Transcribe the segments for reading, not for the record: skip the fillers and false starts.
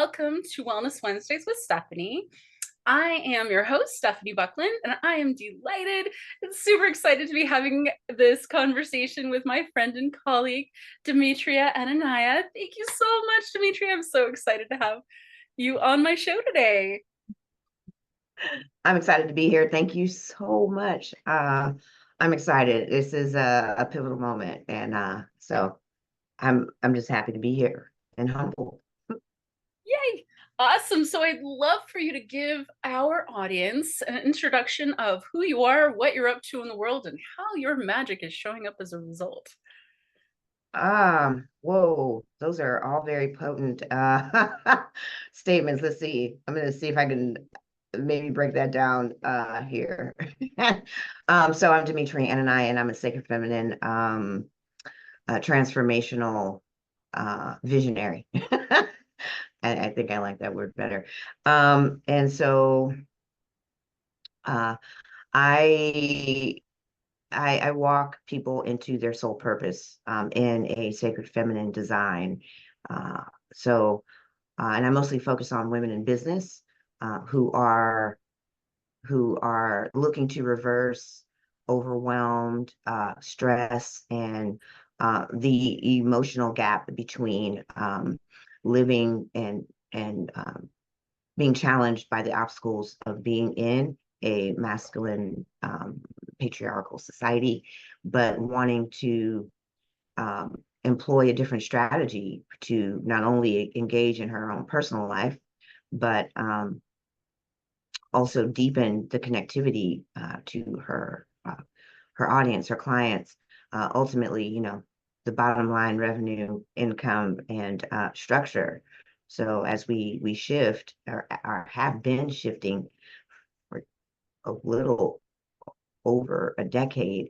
welcome to Wellness Wednesdays with Stephanie. I am your host, Stephanie Buckland, and I am delighted and super excited to be having this conversation with my friend and colleague, Demetriah Annenayah. Thank you so much, Demetriah. I'm so excited to have you on my show today. I'm excited to be here. Thank you so much. I'm excited. This is a pivotal moment, and so I'm just happy to be here and humbled. Yay! Awesome. So I'd love for you to give our audience an introduction of who you are, what you're up to in the world, and how your magic is showing up as a result. Whoa, those are all very potent statements. Let's see. I'm gonna see if I can maybe break that down here. So I'm Demetriah Annenayah, and I'm a sacred feminine transformational visionary. I think I like that word better. And so uh, I, I walk people into their soul purpose in a sacred feminine design. Uh, so, and I mostly focus on women in business who are looking to reverse overwhelmed stress and the emotional gap between living and being challenged by the obstacles of being in a masculine patriarchal society, but wanting to employ a different strategy to not only engage in her own personal life, but also deepen the connectivity to her audience, her clients. Ultimately, the bottom line revenue, income, and structure. So as we shift or have been shifting for a little over a decade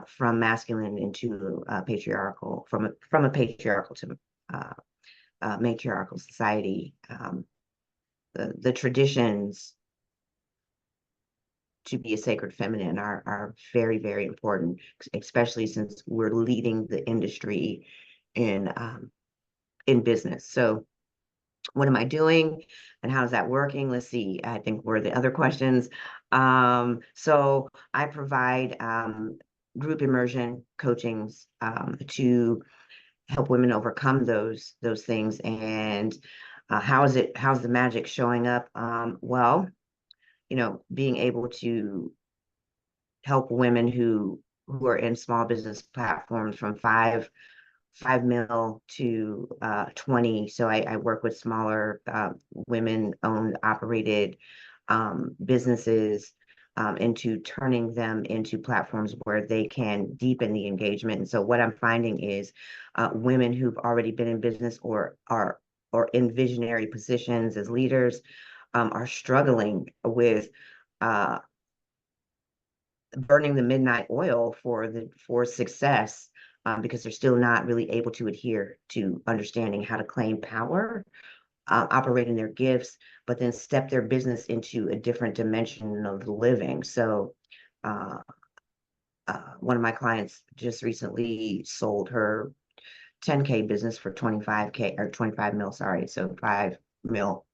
from masculine into patriarchal, from a patriarchal to matriarchal society, the traditions to be a sacred feminine are very, very important, especially since we're leading the industry in business. So what am I doing and how is that working? Let's see. I think were the other questions. So I provide group immersion coachings to help women overcome those things. And how's the magic showing up? Well, being able to help women who are in small business platforms from five mil to 20. So I work with smaller women owned operated businesses into turning them into platforms where they can deepen the engagement. And so what I'm finding is women who've already been in business or in visionary positions as leaders are struggling with burning the midnight oil for success because they're still not really able to adhere to understanding how to claim power, operate in their gifts, but then step their business into a different dimension of living. So one of my clients just recently sold her 10K business for 25K or 25 mil, sorry, so 5 mil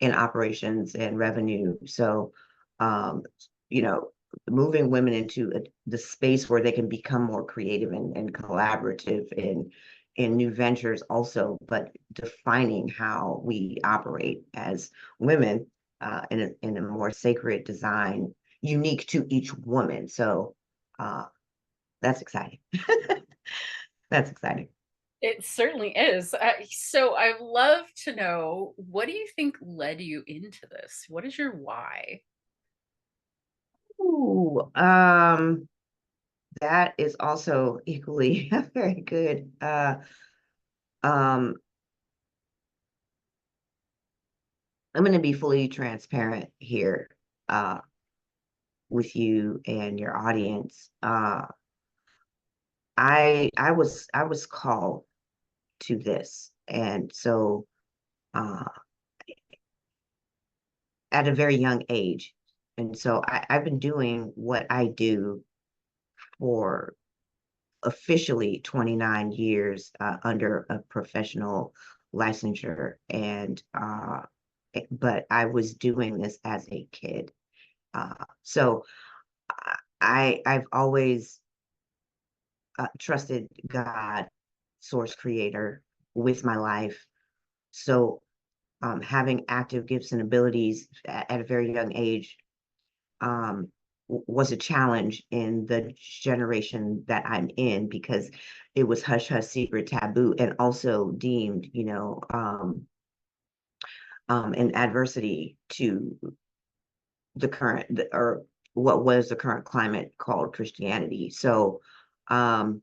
in operations and revenue. So, you know, moving women into the space where they can become more creative and collaborative in new ventures also, but defining how we operate as women in a more sacred design, unique to each woman. So that's exciting. That's exciting. It certainly is. So I'd love to know, what do you think led you into this? What is your why? Ooh, that is also equally very good. Um, I'm going to be fully transparent here with you and your audience. I was called to this, and so uh, at a very young age, and so I've been doing what I do for officially 29 years under a professional licensure, and but I was doing this as a kid. So I've always trusted God, source creator, with my life. So having active gifts and abilities at a very young age was a challenge in the generation that I'm in, because it was hush hush, secret, taboo, and also deemed, an adversity to the current, or what was the current climate called Christianity. So um,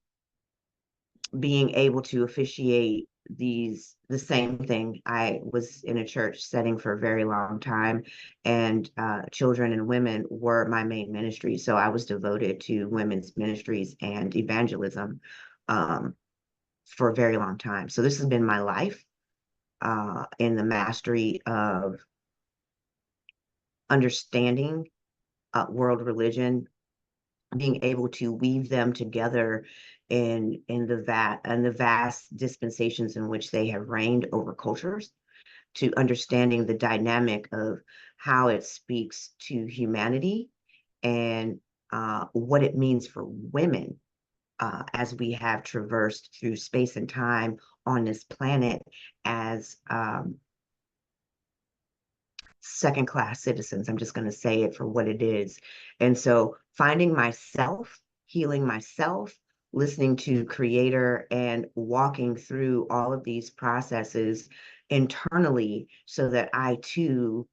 being able to officiate the same thing. I was in a church setting for a very long time, and children and women were my main ministry. So I was devoted to women's ministries and evangelism um, for a very long time. So this has been my life in the mastery of understanding world religion, being able to weave them together in the vast dispensations in which they have reigned over cultures, to understanding the dynamic of how it speaks to humanity, and what it means for women as we have traversed through space and time on this planet as second class citizens. I'm just going to say it for what it is. And so finding myself, healing myself, listening to creator, and walking through all of these processes internally, so that I too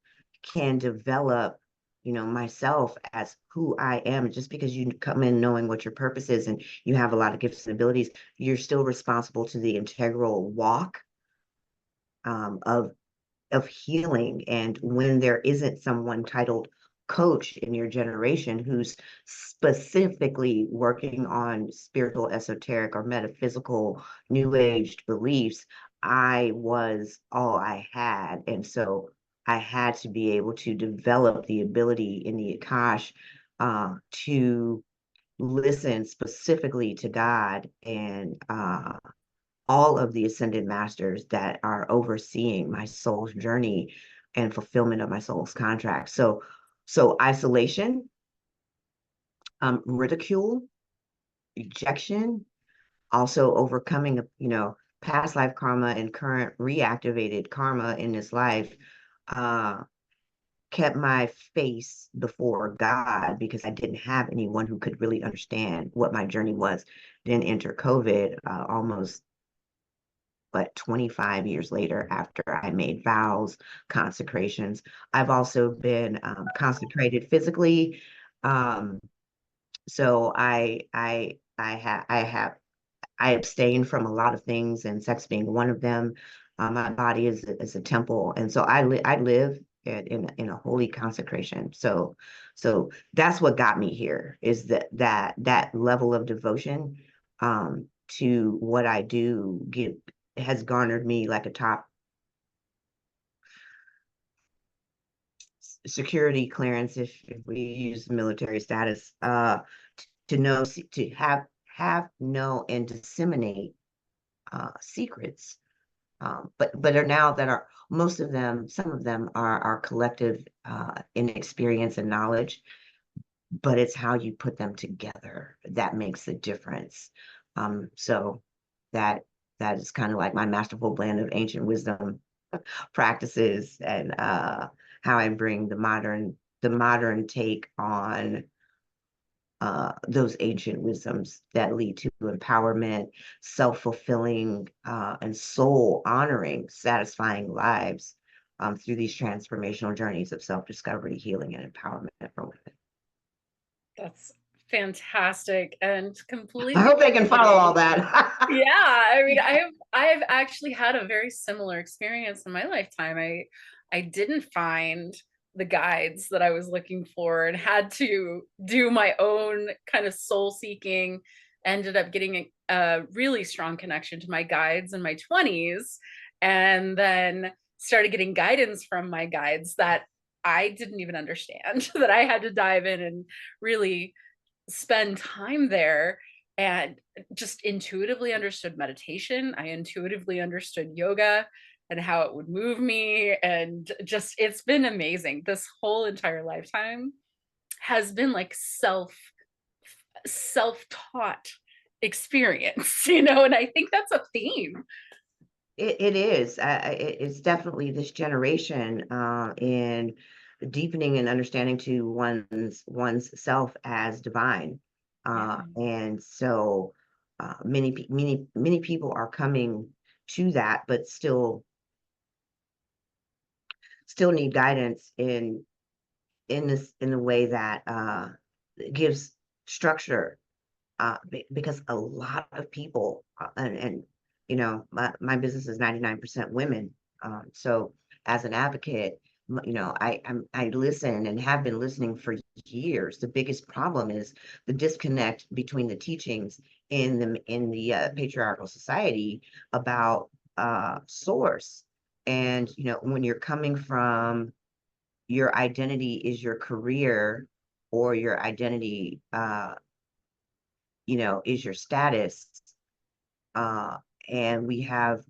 can develop myself as who I am. Just because you come in knowing what your purpose is and you have a lot of gifts and abilities, you're still responsible to the integral walk of healing. And when there isn't someone titled coach in your generation who's specifically working on spiritual, esoteric, or metaphysical new age beliefs, I was all I had. And so I had to be able to develop the ability in the Akash to listen specifically to God, and all of the ascended masters that are overseeing my soul's journey and fulfillment of my soul's contract. So isolation, ridicule, rejection, also overcoming, past life karma and current reactivated karma in this life, uh, kept my face before God, because I didn't have anyone who could really understand what my journey was. Then enter COVID, almost, but 25 years later, after I made vows, consecrations. I've also been consecrated physically. Um, so I abstain from a lot of things, and sex being one of them. My body is a temple, and so I live in a holy consecration. So that's what got me here, is that level of devotion to what I do has garnered me like a top security clearance, if we use military status, to know, to have, know, and disseminate secrets. But are now that are most of them, some of them are collective in experience and knowledge, but it's how you put them together that makes the difference. So that that is kind of like my masterful blend of ancient wisdom practices, and how I bring the modern take on those ancient wisdoms that lead to empowerment, self-fulfilling, and soul honoring, satisfying lives through these transformational journeys of self-discovery, healing, and empowerment for women. That's fantastic and I completely hope they can follow all resonating. that. Yeah, I mean, I've actually had a very similar experience in my lifetime. I didn't find the guides that I was looking for, and had to do my own kind of soul seeking. Ended up getting a really strong connection to my guides in my 20s, and then started getting guidance from my guides that I didn't even understand, that I had to dive in and really spend time there, and just intuitively understood meditation. I intuitively understood yoga. and how it would move me. And just, it's been amazing. This whole entire lifetime has been like self-taught experience, you know, and I think that's a theme. It is. It's definitely this generation in deepening and understanding to one's self as divine. Yeah. And so many people are coming to that, but still need guidance in the way that gives structure, because a lot of people, and you know, my business is 99% women. So as an advocate, I listen and have been listening for years. The biggest problem is the disconnect between the teachings in the patriarchal society about source. And when you're coming from, your identity is your career, or your identity is your status. Uh, and we have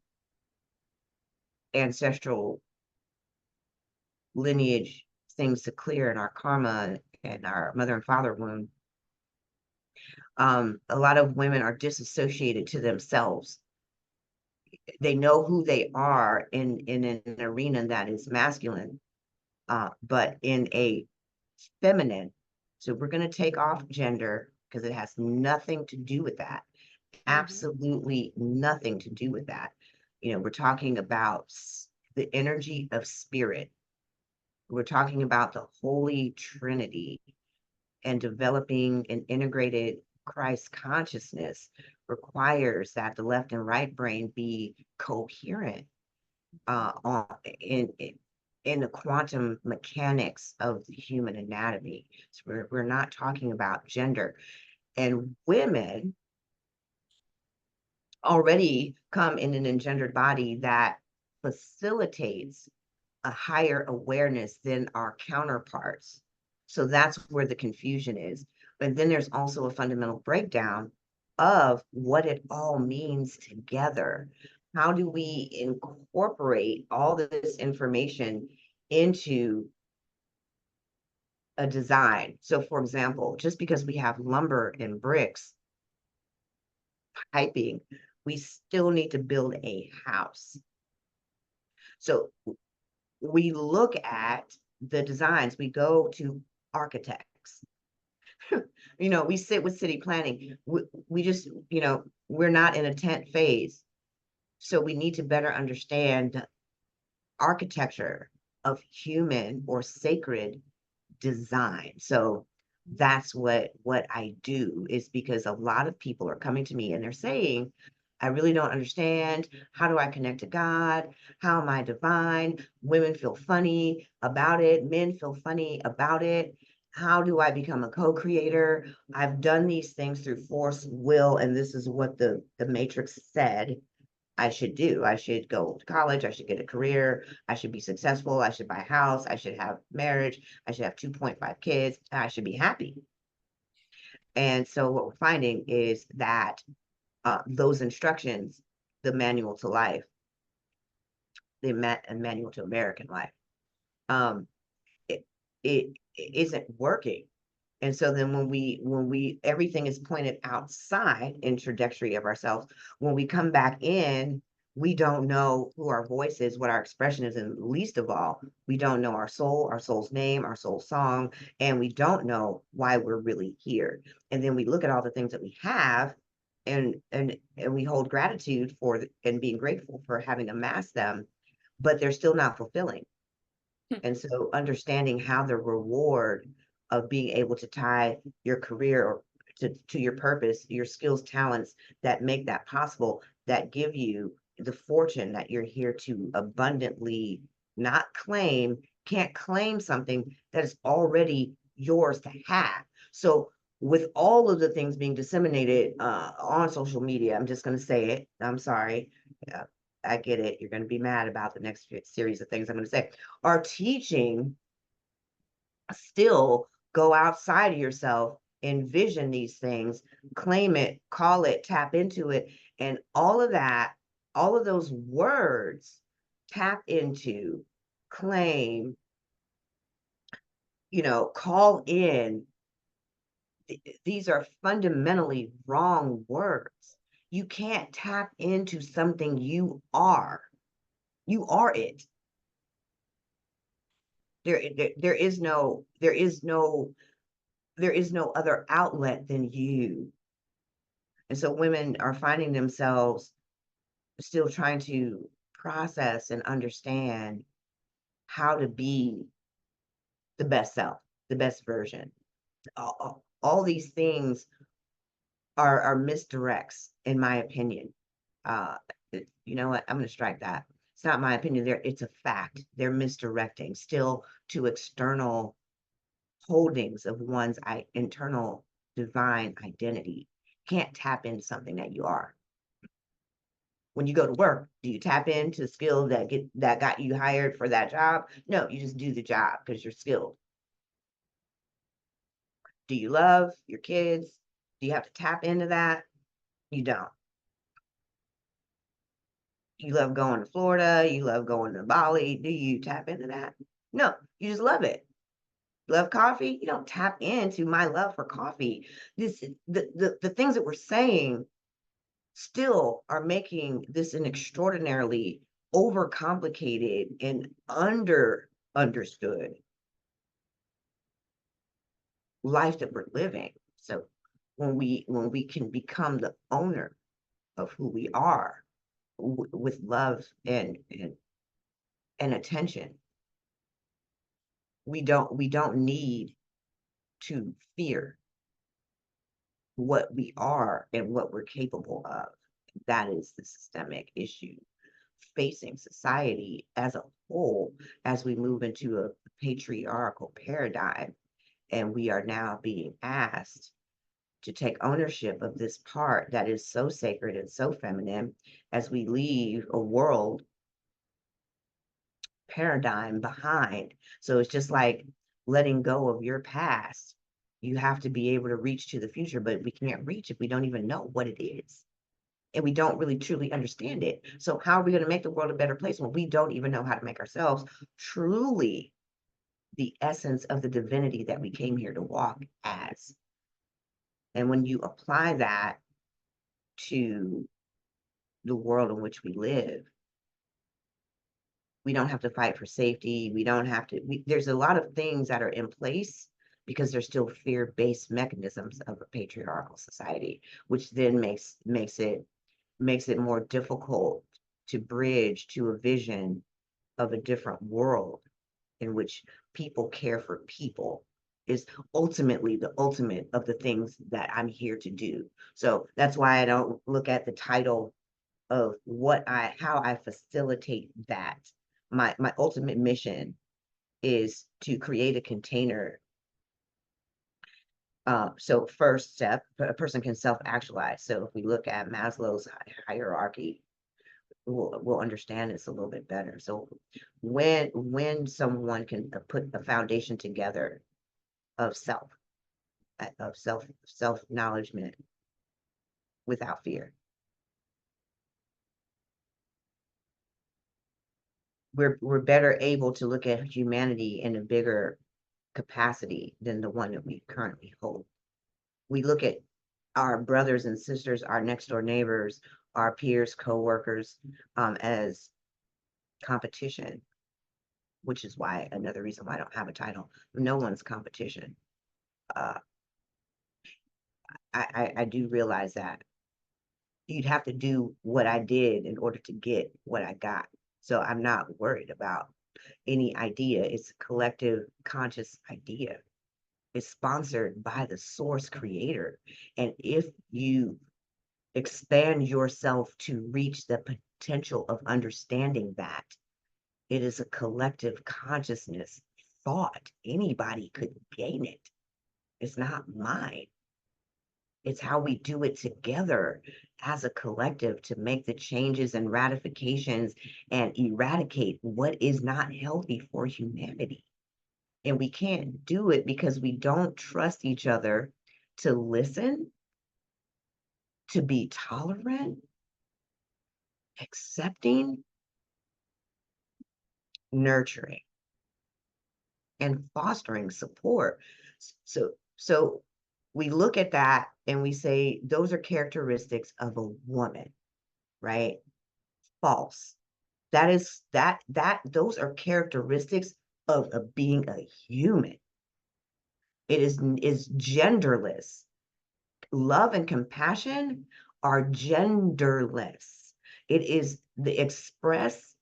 ancestral lineage things to clear in our karma and our mother and father wound. A lot of women are disassociated to themselves. They know who they are in an arena that is masculine, but in a feminine. So we're going to take off gender because it has nothing to do with that. Mhm. Absolutely nothing to do with that. We're talking about the energy of spirit. We're talking about the Holy Trinity, and developing an integrated Christ consciousness requires that the left and right brain be coherent on in the quantum mechanics of the human anatomy. So we're not talking about gender. And women already come in an engendered body that facilitates a higher awareness than our counterparts. So that's where the confusion is. But then there's also a fundamental breakdown of what it all means together. How do we incorporate all this information into a design? So, for example, just because we have lumber and bricks piping, we still need to build a house. So we look at the designs, we go to architects, we sit with city planning. We just, we're not in a tent phase. So we need to better understand architecture of human or sacred design. So that's what I do, is because a lot of people are coming to me and they're saying, I really don't understand. How do I connect to God? How am I divine? Women feel funny about it. Men feel funny about it. How do I become a co-creator? I've done these things through force, will, and this is what the Matrix said I should do. I should go to college. I should get a career. I should be successful. I should buy a house. I should have marriage. I should have 2.5 kids. I should be happy. And so what we're finding is that those instructions, the manual to life, the manual to American life, um, it, it isn't working. And so then when we everything is pointed outside in trajectory of ourselves, when we come back in, we don't know who our voice is, what our expression is, and least of all, we don't know our soul, our soul's name, our soul's song, and we don't know why we're really here. And then we look at all the things that we have, and we hold gratitude for and being grateful for having amassed them, but they're still not fulfilling. And so understanding how the reward of being able to tie your career or to your purpose, your skills, talents that make that possible, that give you the fortune that you're here to abundantly not claim, can't claim something that is already yours to have. So with all of the things being disseminated on social media, I'm just going to say it. I'm sorry. I get it. You're going to be mad about the next series of things I'm going to say. Are teaching still go outside of yourself, envision these things, claim it, call it, tap into it, and all of that, all of those words tap into, claim, call in, these are fundamentally wrong words. You can't tap into something you are. You are it. There is no other outlet than you. And so women are finding themselves still trying to process and understand how to be the best self, the best version. All these things are misdirects, in my opinion. Uh, you know what? I'm going to strike that. It's not my opinion. It's a fact. They're misdirecting still to external holdings of one's internal divine identity. Can't tap into something that you are. When you go to work, do you tap into the skill that got you hired for that job? No, you just do the job because you're skilled. Do you love your kids? Do you have to tap into that? You don't. You love going to Florida, you love going to Bali. Do you tap into that? No, you just love it. Love coffee? You don't tap into my love for coffee. The things that we're saying still are making this an extraordinarily overcomplicated and understood life that we're living. So when we can become the owner of who we are with love and attention, we don't need to fear what we are and what we're capable of. That is the systemic issue facing society as a whole as we move into a patriarchal paradigm. And we are now being asked to take ownership of this part that is so sacred and so feminine as we leave a world paradigm behind. So it's just like letting go of your past. You have to be able to reach to the future, but we can't reach if we don't even know what it is. And we don't really truly understand it. So how are we going to make the world a better place when we don't even know how to make ourselves truly the essence of the divinity that we came here to walk as? And when you apply that to the world in which we live, we don't have to fight for safety. We don't have to, there's a lot of things that are in place because there's still fear-based mechanisms of a patriarchal society, which then makes it more difficult to bridge to a vision of a different world in which people care for people is ultimately the ultimate of the things that I'm here to do. So that's why I don't look at the title of how I facilitate that. My ultimate mission is to create a container. So first step, a person can self-actualize. So if we look at Maslow's hierarchy, we'll understand this a little bit better. So when someone can put a foundation together of self-acknowledgement without fear, we're better able to look at humanity in a bigger capacity than the one that we currently hold. We look at our brothers and sisters, our next door neighbors, our peers, co-workers, as competition, which is why another reason why I don't have a title. No one's competition. Uh, I do realize that you'd have to do what I did in order to get what I got. So I'm not worried about any idea. It's a collective conscious idea. It's sponsored by the source creator. And if you expand yourself to reach the potential of understanding that, it is a collective consciousness thought. Anybody could gain it. It's not mine. It's how we do it together as a collective to make the changes and ratifications and eradicate what is not healthy for humanity. And we can't do it because we don't trust each other to listen, to be tolerant, accepting, nurturing, and fostering support. So we look at that and we say those are characteristics of a woman, right? False. That those are characteristics of being a human. It is genderless. Love and compassion are genderless. It is the express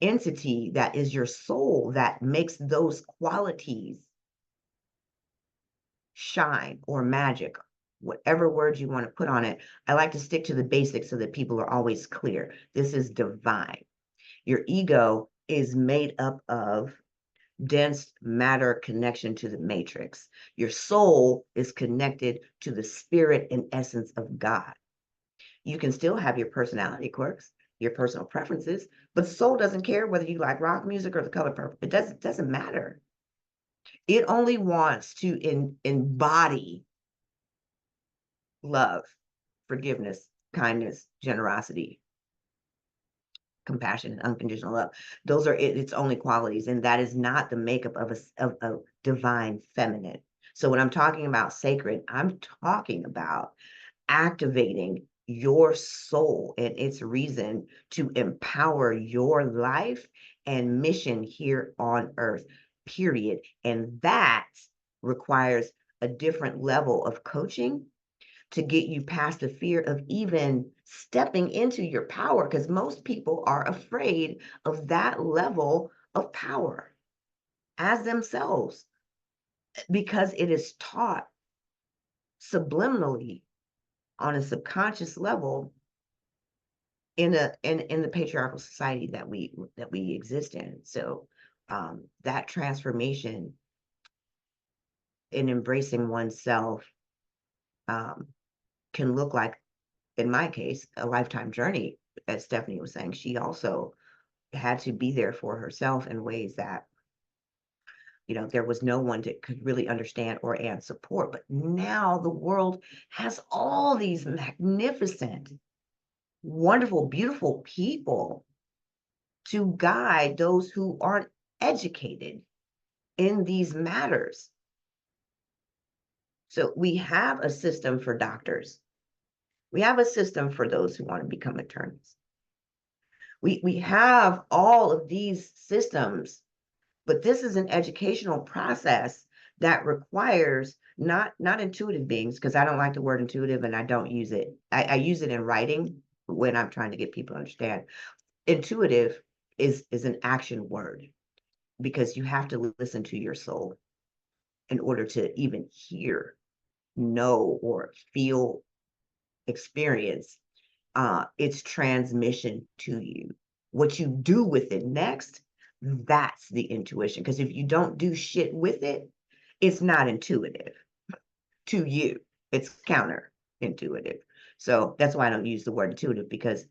entity that is your soul that makes those qualities shine, or magic, whatever words you want to put on it. I like to stick to the basics so that people are always clear. This is divine. Your ego is made up of dense matter connection to the matrix. Your soul is connected to the spirit and essence of God. You can still have your personality quirks, your personal preferences, but the soul doesn't care whether you like rock music or the color purple. It doesn't matter. It only wants to embody love, forgiveness, kindness, generosity, compassion, and unconditional love. Those are its only qualities, and that is not the makeup of a divine feminine. So when I'm talking about sacred, I'm talking about activating your soul and its reason to empower your life and mission here on earth, period. And that requires a different level of coaching to get you past the fear of even stepping into your power, because most people are afraid of that level of power as themselves, because it is taught subliminally on a subconscious level in the patriarchal society that we exist in. So that transformation in embracing oneself can look like, in my case, a lifetime journey. As Stephanie was saying, she also had to be there for herself in ways that, there was no one that could really understand and support. But now the world has all these magnificent, wonderful, beautiful people to guide those who aren't educated in these matters. So we have a system for doctors. We have a system for those who want to become attorneys. We have all of these systems, but this is an educational process that requires not intuitive beings, because I don't like the word intuitive and I don't use it. I use it in writing when I'm trying to get people to understand. Intuitive is an action word, because you have to listen to your soul in order to even hear, know, or feel, experience its transmission to you. What you do with it next, that's the intuition. Because if you don't do shit with it, it's not intuitive to you. It's counterintuitive. So that's why I don't use the word intuitive, because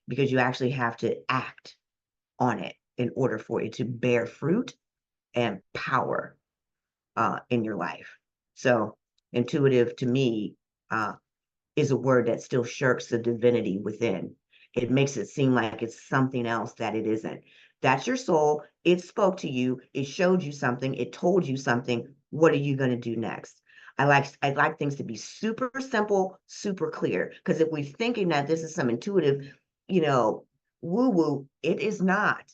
you actually have to act on it in order for it to bear fruit and power in your life. So intuitive to me is a word that still shirks the divinity within. It makes it seem like it's something else that it isn't. That's your soul. It spoke to you. It showed you something. It told you something. What are you going to do next? I like things to be super simple, super clear. Because if we're thinking that this is some intuitive, woo-woo, it is not.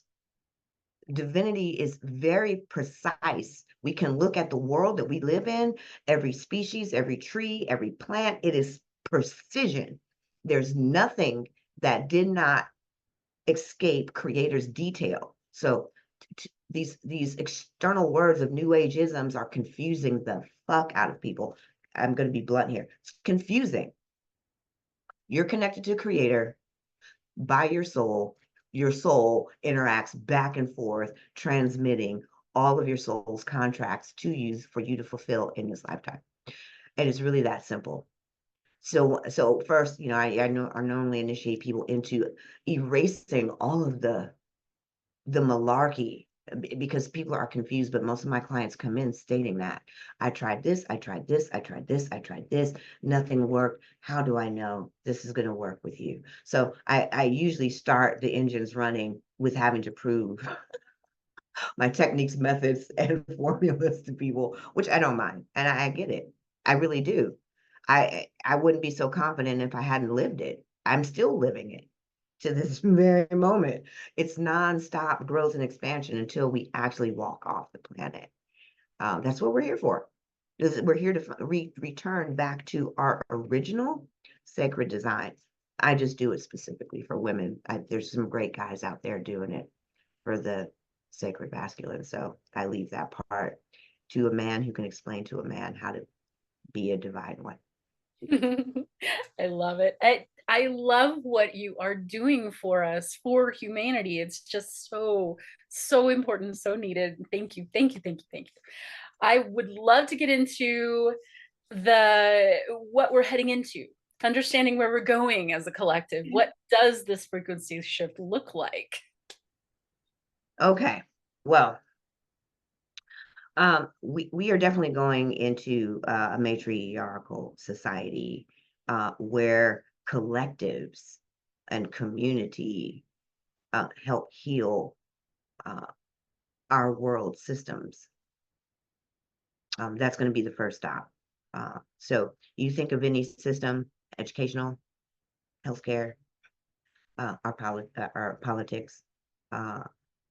Divinity is very precise. We can look at the world that we live in, every species, every tree, every plant. It is precision. There's nothing that did not escape creator's detail. So these external words of new age isms are confusing the fuck out of people. I'm going to be blunt here. It's confusing. You're connected to creator by your soul. Your soul interacts back and forth, transmitting all of your soul's contracts to you for you to fulfill in this lifetime. And it's really that simple. So first, I normally initiate people into erasing all of the malarkey, because people are confused. But most of my clients come in stating that I tried this, I tried this, I tried this, I tried this, nothing worked. How do I know this is going to work with you? So I usually start the engines running with having to prove my techniques, methods, and formulas to people, which I don't mind. And I get it. I really do. I wouldn't be so confident if I hadn't lived it. I'm still living it to this very moment. It's nonstop growth and expansion until we actually walk off the planet. That's what we're here for. We're here to return back to our original sacred designs. I just do it specifically for women. There's some great guys out there doing it for the sacred masculine. So I leave that part to a man who can explain to a man how to be a divine one. I love it. I love what you are doing for us, for humanity. It's just so, so important, so needed. Thank you, thank you, thank you, thank you. I would love to get into the what we're heading into, understanding where we're going as a collective. What does this frequency shift look like? Okay. Well, we are definitely going into a matriarchal society where collectives and community help heal our world systems. That's going to be the first stop. So you think of any system, educational, healthcare, our politics.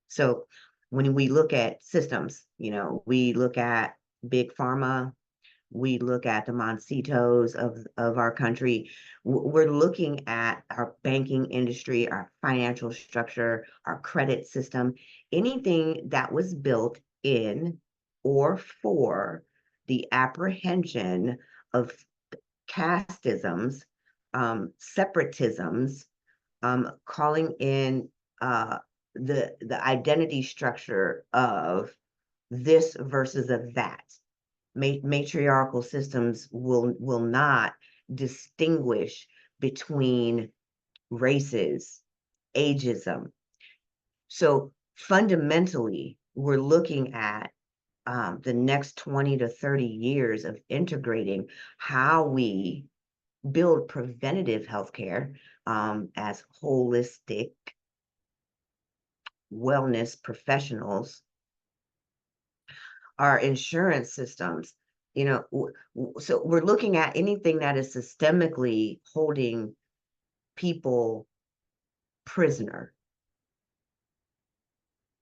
So when we look at systems, we look at big pharma, we look at the Monsantos of our country. We're looking at our banking industry, our financial structure, our credit system, anything that was built in or for the apprehension of casteisms, separatisms, calling in the identity structure of this versus of that. Matriarchal systems will not distinguish between races, ageism. So fundamentally, we're looking at the next 20 to 30 years of integrating how we build preventative healthcare as holistic wellness professionals, our insurance systems, so we're looking at anything that is systemically holding people prisoner,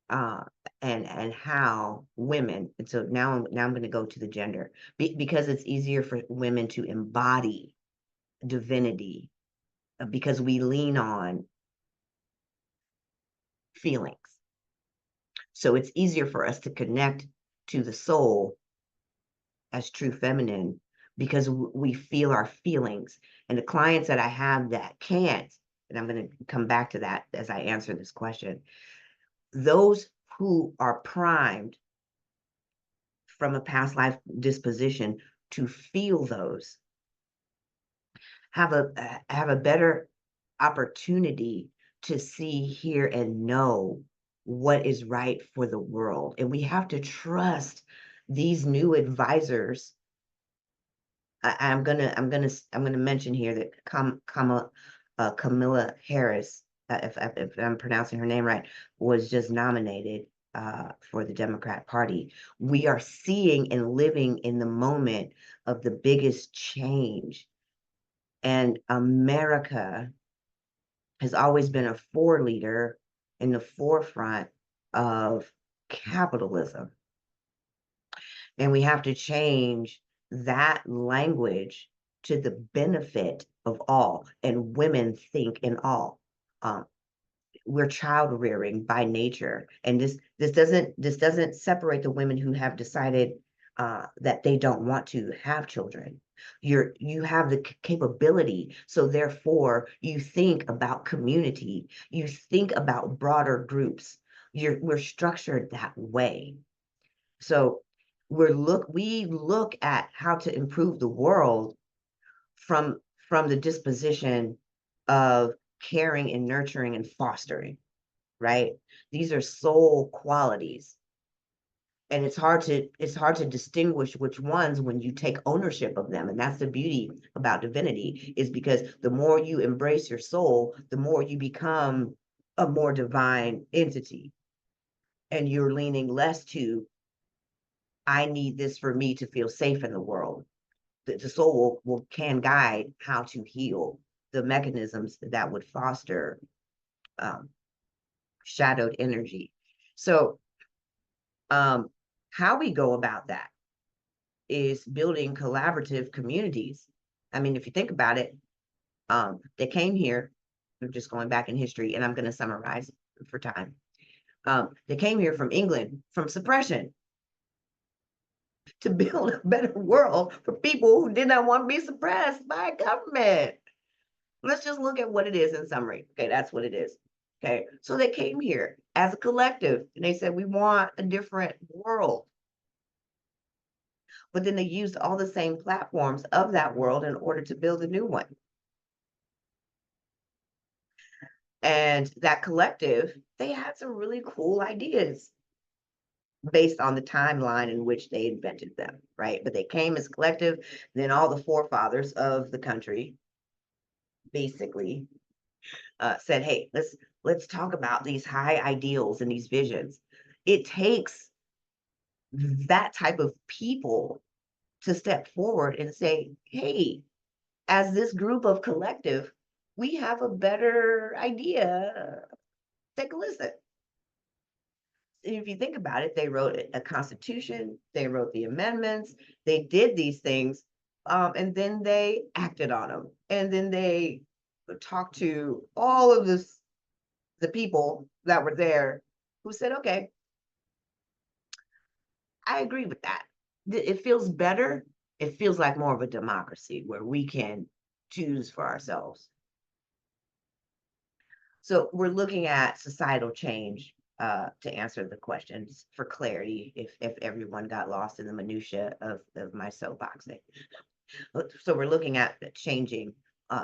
and how women, and so now I'm going to go to the gender, because it's easier for women to embody divinity, because we lean on feelings. So it's easier for us to connect to the soul as true feminine because we feel our feelings. And the clients that I have that can't, and I'm going to come back to that as I answer this question, those who are primed from a past life disposition to feel those have a better opportunity to see, hear, and know what is right for the world. And we have to trust these new advisors. I'm gonna mention here that Camilla Harris, if I'm pronouncing her name right, was just nominated for the Democrat Party. We are seeing and living in the moment of the biggest change, and America has always been a foreleader in the forefront of capitalism. And we have to change that language to the benefit of all. And women think in all. We're child rearing by nature. And this doesn't separate the women who have decided that they don't want to have children. You have the capability, so therefore you think about community, you think about broader groups. We're structured that way. So we look at how to improve the world from the disposition of caring and nurturing and fostering, right? These are soul qualities. And it's hard to distinguish which ones when you take ownership of them. And that's the beauty about divinity, is because the more you embrace your soul, the more you become a more divine entity. and you're leaning less to, I need this for me to feel safe in the world. The soul can guide how to heal the mechanisms that would foster um, shadowed energy. So how we go about that is building collaborative communities. I mean, if you think about it, they came here, we're just going back in history, and I'm going to summarize for time. They came here from England, from suppression, to build a better world for people who did not want to be suppressed by government. Let's just look at what it is in summary. Okay, that's what it is. Okay, so they came here as a collective and they said, we want a different world. But then they used all the same platforms of that world in order to build a new one. And that collective, they had some really cool ideas based on the timeline in which they invented them, right? But they came as collective, then all the forefathers of the country basically said, hey, let's talk about these high ideals and these visions. It takes that type of people to step forward and say, hey, as this group of collective, we have a better idea. Take a listen. If you think about it, they wrote a constitution, they wrote the amendments, they did these things, and then they acted on them. And then they talked to all of the people that were there who said, okay, I agree with that. It feels better. It feels like more of a democracy where we can choose for ourselves. So we're looking at societal change to answer the questions for clarity if everyone got lost in the minutia of my soapboxing. So we're looking at changing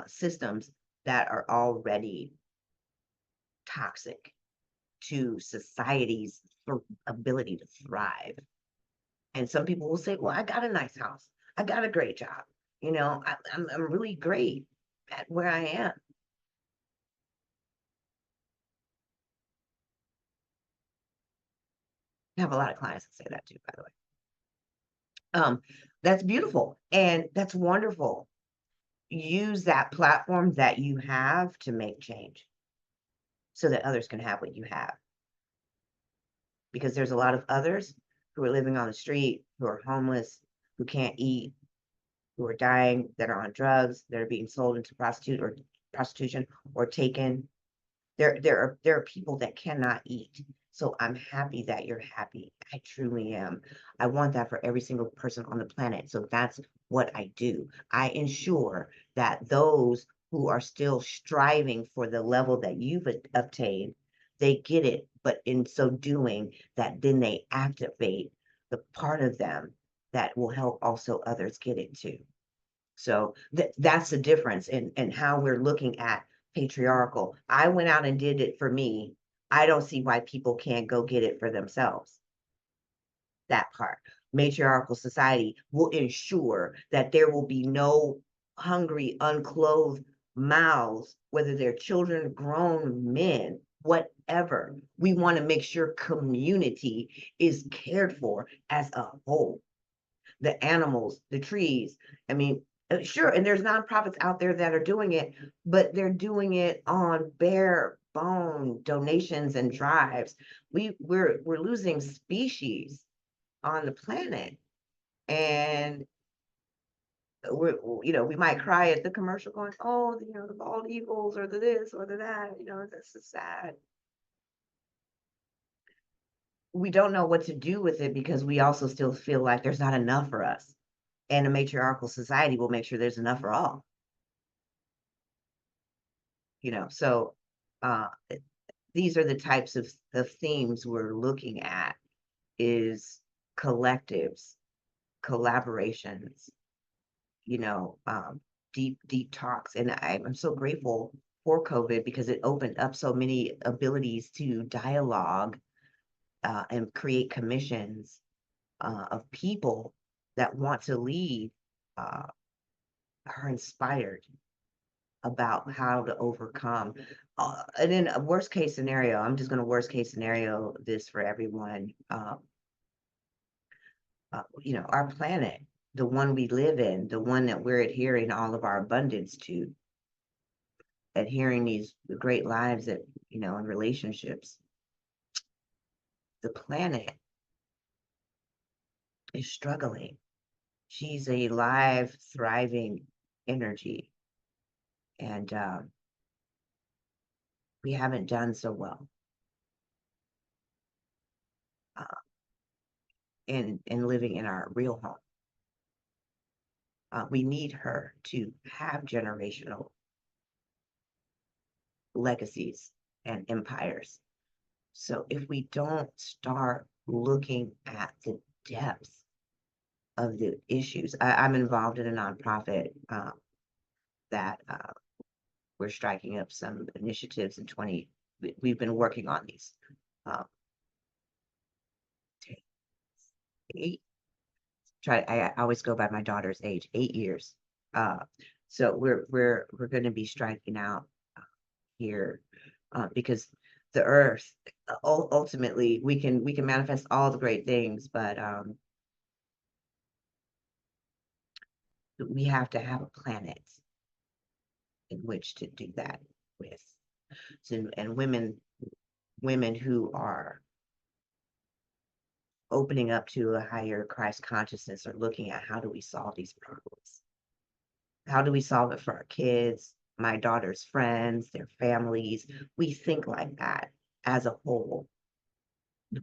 systems that are already toxic to society's ability to thrive. And some people will say, well, I got a nice house. I got a great job. You know, I'm really great at where I am. I have a lot of clients that say that too, by the way. That's beautiful and that's wonderful. Use that platform that you have to make change so that others can have what you have. Because there's a lot of others who are living on the street, who are homeless, who can't eat, who are dying, that are on drugs, that are being sold into prostitution or taken. There are people that cannot eat. So I'm happy that you're happy. I truly am. I want that for every single person on the planet. So that's what I do. I ensure that those who are still striving for the level that you've obtained, they get it. But in so doing, that then they activate the part of them that will help also others get it too. So that's the difference in how we're looking at patriarchal. I went out and did it for me. I don't see why people can't go get it for themselves. That part. Matriarchal society will ensure that there will be no hungry, unclothed mouths, whether they're children, grown men, whatever. We want to make sure community is cared for as a whole. The animals, the trees. I mean, sure, and there's nonprofits out there that are doing it, but they're doing it on bare bone donations and drives. We're losing species on the planet, and we might cry at the commercial going, oh, the bald eagles or the this or the that, that's so sad. We don't know what to do with it because we also still feel like there's not enough for us. And a matriarchal society will make sure there's enough for all. So these are the types of themes we're looking at is collectives, collaborations, deep talks. And I'm so grateful for COVID because it opened up so many abilities to dialogue and create commissions of people that want to lead are inspired about how to overcome. And in a worst case scenario, I'm just going to worst case scenario this for everyone. Our planet, the one we live in, the one that we're adhering all of our abundance to, adhering these great lives that, in relationships. The planet is struggling. She's a live, thriving energy. And we haven't done so well in living in our real home. We need her to have generational legacies and empires. So if we don't start looking at the depths of the issues, I'm involved in a nonprofit that we're striking up some initiatives in 20. We've been working on these 8. I always go by my daughter's age, 8 years. So we're going to be striking out here because the earth, ultimately we can manifest all the great things, but we have to have a planet in which to do that with. So, and women who are opening up to a higher Christ consciousness are looking at, how do we solve these problems? How do we solve it for our kids, my daughter's friends, their families? We think like that as a whole,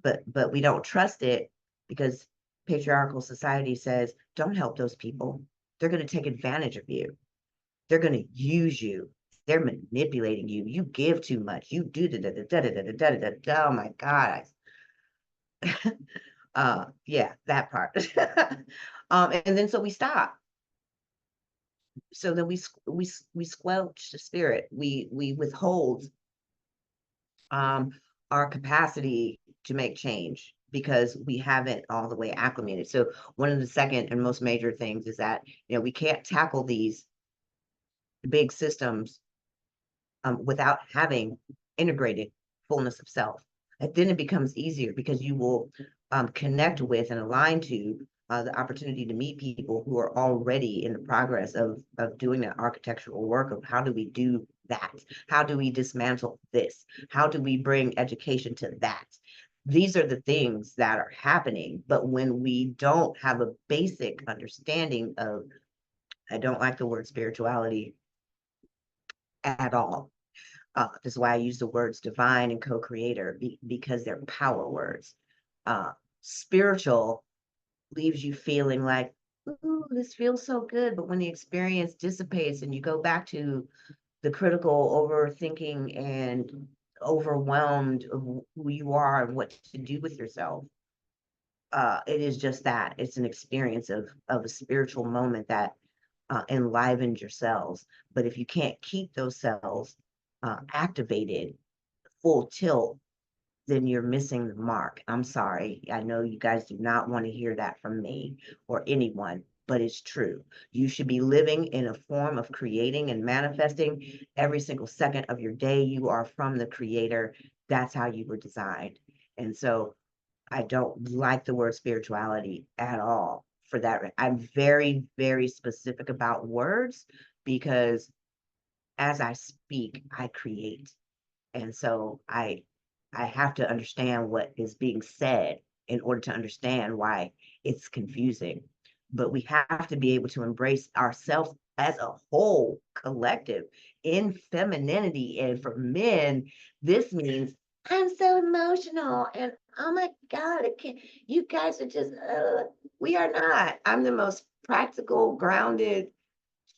but we don't trust it because patriarchal society says, don't help those people. They're going to take advantage of you. They're going to use you. They're manipulating you. You give too much. You do da da da da da da da da da. Oh my God. Yeah, that part. And then so we stop. So then we squelch the spirit. We withhold our capacity to make change because we haven't all the way acclimated. So one of the second and most major things is that we can't tackle these big systems without having integrated fullness of self. And then it becomes easier because you will connect with and align to the opportunity to meet people who are already in the progress of doing that architectural work of, how do we do that? How do we dismantle this? How do we bring education to that? These are the things that are happening. But when we don't have a basic understanding of, I don't like the word spirituality at all. This is why I use the words divine and co-creator, because they're power words. Spiritual leaves you feeling like, ooh, this feels so good. But when the experience dissipates and you go back to the critical overthinking and overwhelmed of who you are and what to do with yourself, it is just that. It's an experience of a spiritual moment that enlivened your cells. But if you can't keep those cells activated full tilt, then you're missing the mark. I'm sorry. I know you guys do not want to hear that from me or anyone, but it's true. You should be living in a form of creating and manifesting every single second of your day. You are from the creator. That's how you were designed. And so I don't like the word spirituality at all for that. I'm very, very specific about words because as I speak, I create. And so I have to understand what is being said in order to understand why it's confusing. But we have to be able to embrace ourselves as a whole collective in femininity. And for men, this means, I'm so emotional and oh my God, you guys are just, we are not. I'm the most practical, grounded,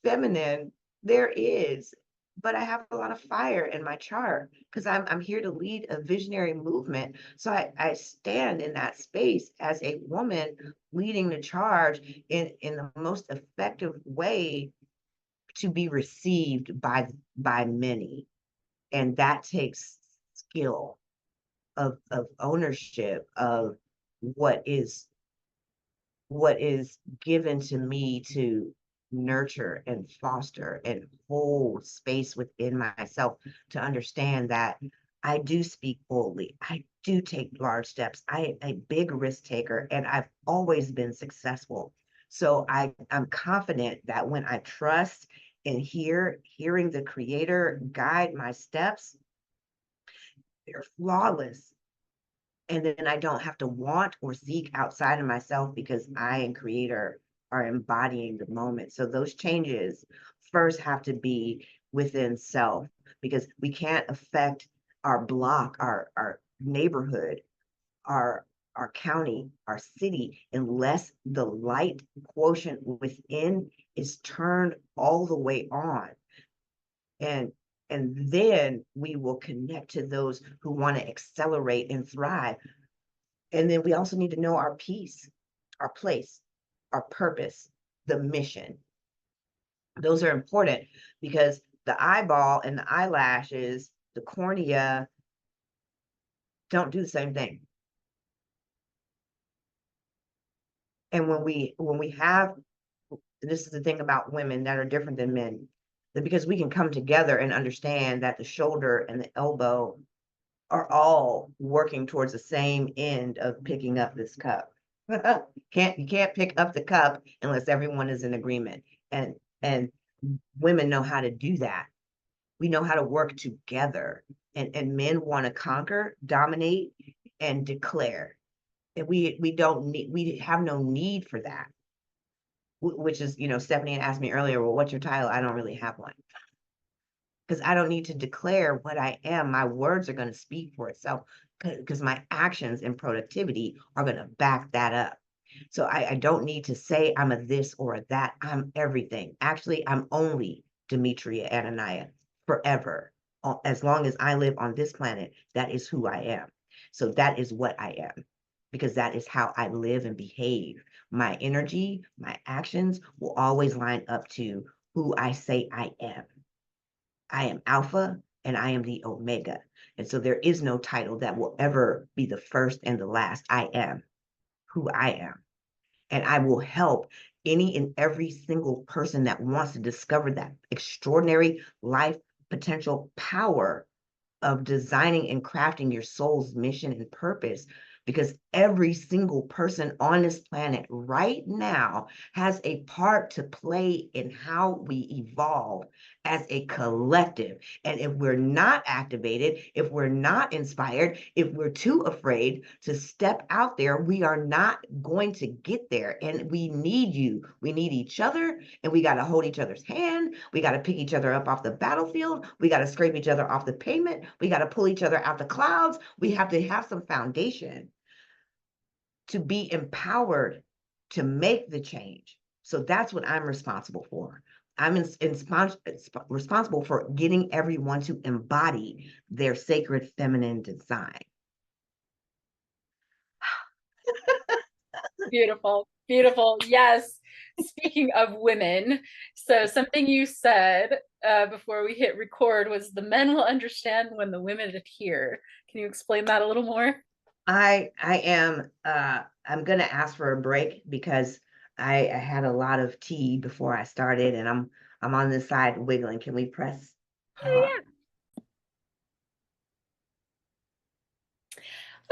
feminine there is, but I have a lot of fire in my chart because I'm here to lead a visionary movement. So I stand in that space as a woman leading the charge in the most effective way to be received by many. And that takes skill of ownership of what is given to me to nurture and foster and hold space within myself to understand that I do speak boldly. I do take large steps. I am a big risk taker and I've always been successful. So I'm confident that when I trust and hearing the creator guide my steps, they're flawless. And then I don't have to want or seek outside of myself because I and creator are embodying the moment. So those changes first have to be within self because we can't affect our block, our neighborhood, our our county, our city, unless the light quotient within is turned all the way on. And then we will connect to those who want to accelerate and thrive. And then we also need to know our piece, our place, our purpose, the mission. Those are important because the eyeball and the eyelashes, the cornea, don't do the same thing. And when we have, this is the thing about women that are different than men, that because we can come together and understand that the shoulder and the elbow are all working towards the same end of picking up this cup. You can't pick up the cup unless everyone is in agreement. And women know how to do that. We know how to work together. And men want to conquer, dominate, and declare. And we have no need for that. Which is, Stephanie asked me earlier, well, what's your title? I don't really have one. Because I don't need to declare what I am. My words are going to speak for itself because my actions and productivity are going to back that up. So I don't need to say I'm a this or a that. I'm everything. Actually, I'm only Demetriah Annenayah forever. As long as I live on this planet, that is who I am. So that is what I am because that is how I live and behave. My energy, my actions will always line up to who I say I am. I am Alpha and I am the Omega. And so there is no title that will ever be the first and the last. I am who I am. And I will help any and every single person that wants to discover that extraordinary life potential power of designing and crafting your soul's mission and purpose, because every single person on this planet right now has a part to play in how we evolve as a collective. And if we're not activated, if we're not inspired, if we're too afraid to step out there, we are not going to get there. And we need you. We need each other, and we got to hold each other's hand. We got to pick each other up off the battlefield. We got to scrape each other off the pavement. We got to pull each other out the clouds. We have to have some foundation to be empowered to make the change. So that's what I'm responsible for. I'm responsible for getting everyone to embody their sacred feminine design. Beautiful, beautiful. Yes. Speaking of women, so something you said before we hit record was the men will understand when the women adhere. Can you explain that a little more? I'm gonna ask for a break because I had a lot of tea before I started and I'm on this side wiggling. Can we press pause? Yeah.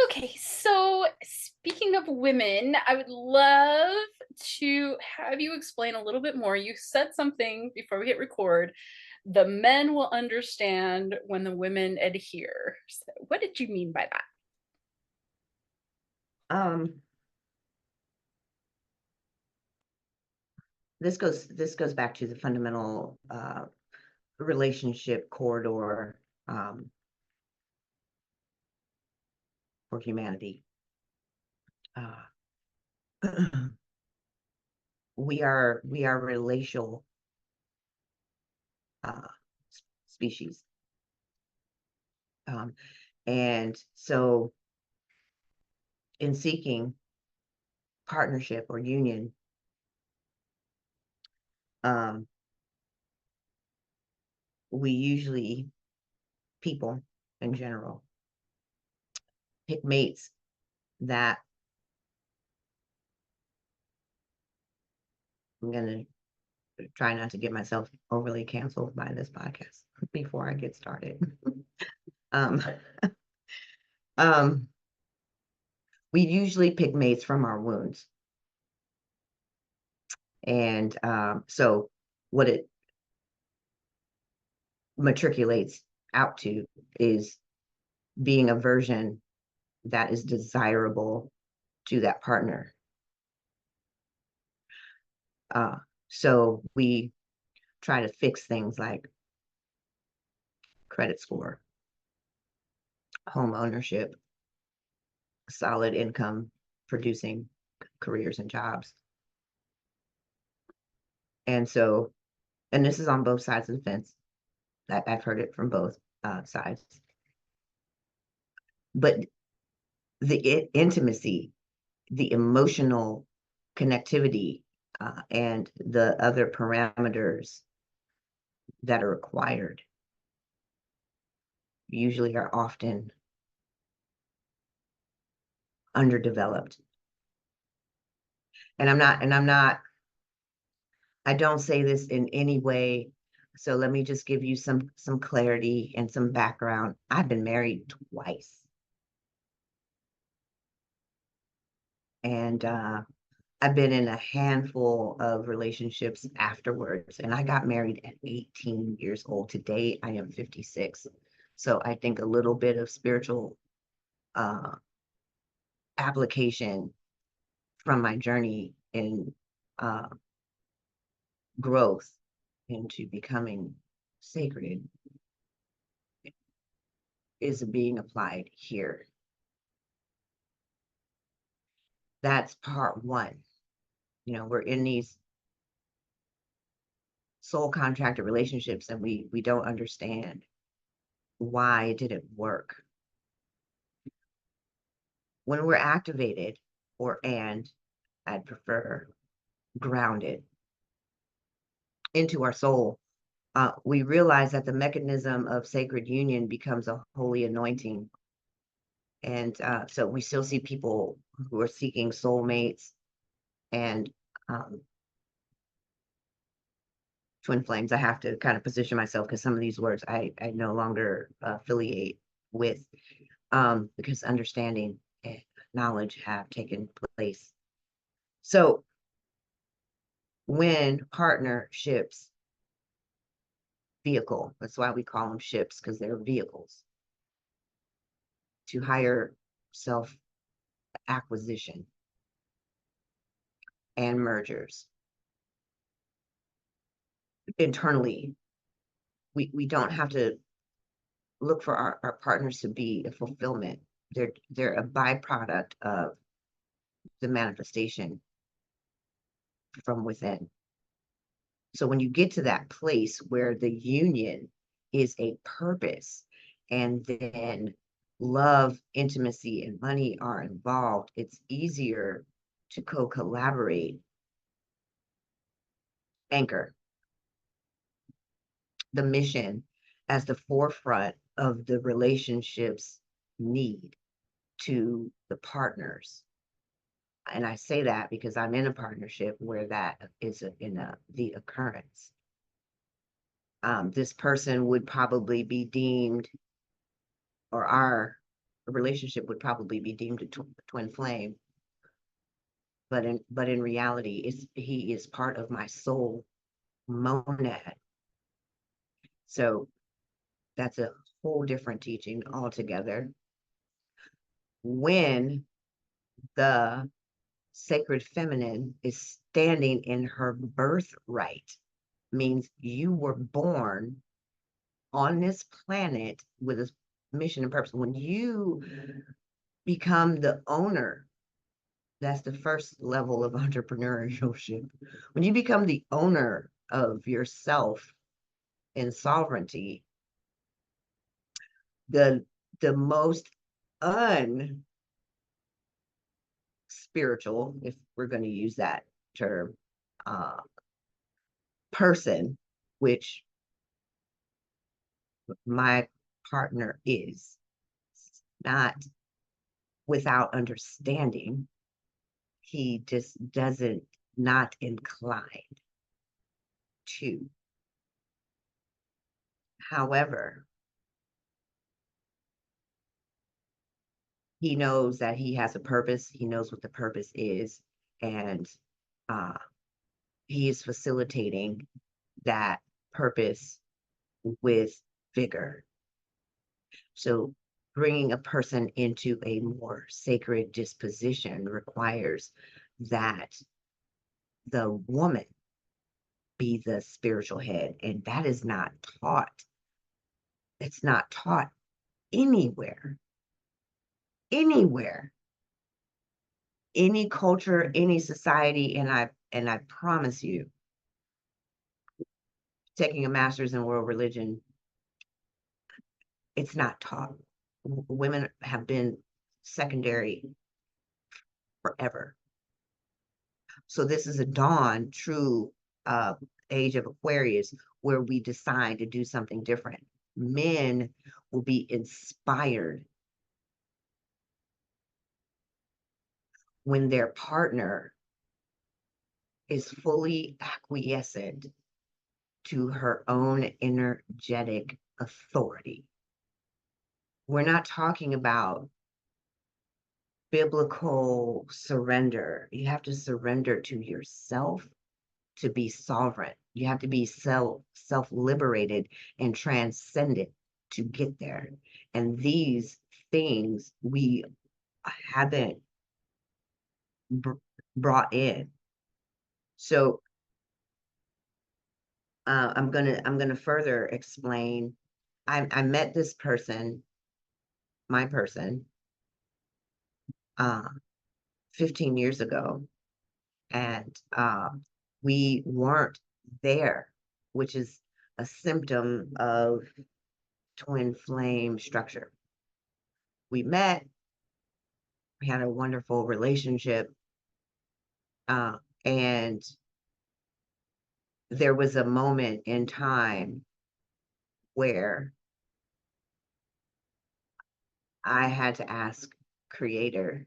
Okay, so speaking of women, I would love to have you explain a little bit more. You said something before we hit record. The men will understand when the women adhere. So what did you mean by that? Um, this goes back to the fundamental relationship corridor for humanity. We are relational uh, species, and so in seeking partnership or union, um, we usually, people in general, pick mates that I'm gonna try not to get myself overly canceled by this podcast before I get started. um, um, we usually pick mates from our wounds. And so what it matriculates out to is being a version that is desirable to that partner. So we try to fix things like credit score, home ownership, solid income producing careers and jobs. And so, and this is on both sides of the fence. I've heard it from both sides. But the intimacy, the emotional connectivity, and the other parameters that are required usually are often underdeveloped. And I don't say this in any way. So let me just give you some clarity and some background. I've been married twice. And I've been in a handful of relationships afterwards. And I got married at 18 years old. Today, I am 56. So I think a little bit of spiritual application from my journey in growth into becoming sacred is being applied here. That's part one. You know, we're in these soul contracted relationships and we don't understand why it didn't work. When we're activated, and I'd prefer grounded into our soul, we realize that the mechanism of sacred union becomes a holy anointing. And so we still see people who are seeking soulmates and twin flames. I have to kind of position myself because some of these words I no longer affiliate with, because understanding and knowledge have taken place. So when partnerships vehicle, that's why we call them ships, because they're vehicles to higher self acquisition and mergers internally. We don't have to look for our partners to be a fulfillment. They're a byproduct of the manifestation from within. So when you get to that place where the union is a purpose, and then love, intimacy, and money are involved, it's easier to co-collaborate, anchor the mission as the forefront of the relationship's need to the partners. And I say that because I'm in a partnership where that is the occurrence. This person would probably be deemed, or our relationship would probably be deemed a twin flame. But in reality, he is part of my soul monad. So that's a whole different teaching altogether. When the sacred feminine is standing in her birthright, means you were born on this planet with a mission and purpose. When you become the owner, that's the first level of entrepreneurship. When you become the owner of yourself in sovereignty, the most unspiritual, if we're going to use that term, person, which my partner is, not without understanding, he just doesn't, not inclined two. However, he knows that he has a purpose. He knows what the purpose is, and he is facilitating that purpose with vigor. So bringing a person into a more sacred disposition requires that the woman be the spiritual head, and that is not taught. It's not taught anywhere, anywhere, any culture, any society, and I promise you, taking a master's in world religion, it's not taught. Women have been secondary forever. So this is a dawn, true age of Aquarius, where we decide to do something different. Men will be inspired when their partner is fully acquiescent to her own energetic authority. We're not talking about biblical surrender. You have to surrender to yourself to be sovereign. You have to be self-liberated and transcendent to get there. And these things we haven't brought in. So I'm gonna further explain. I met this person, my person, 15 years ago, and we weren't there, which is a symptom of twin flame structure. We met, we had a wonderful relationship, and there was a moment in time where I had to ask Creator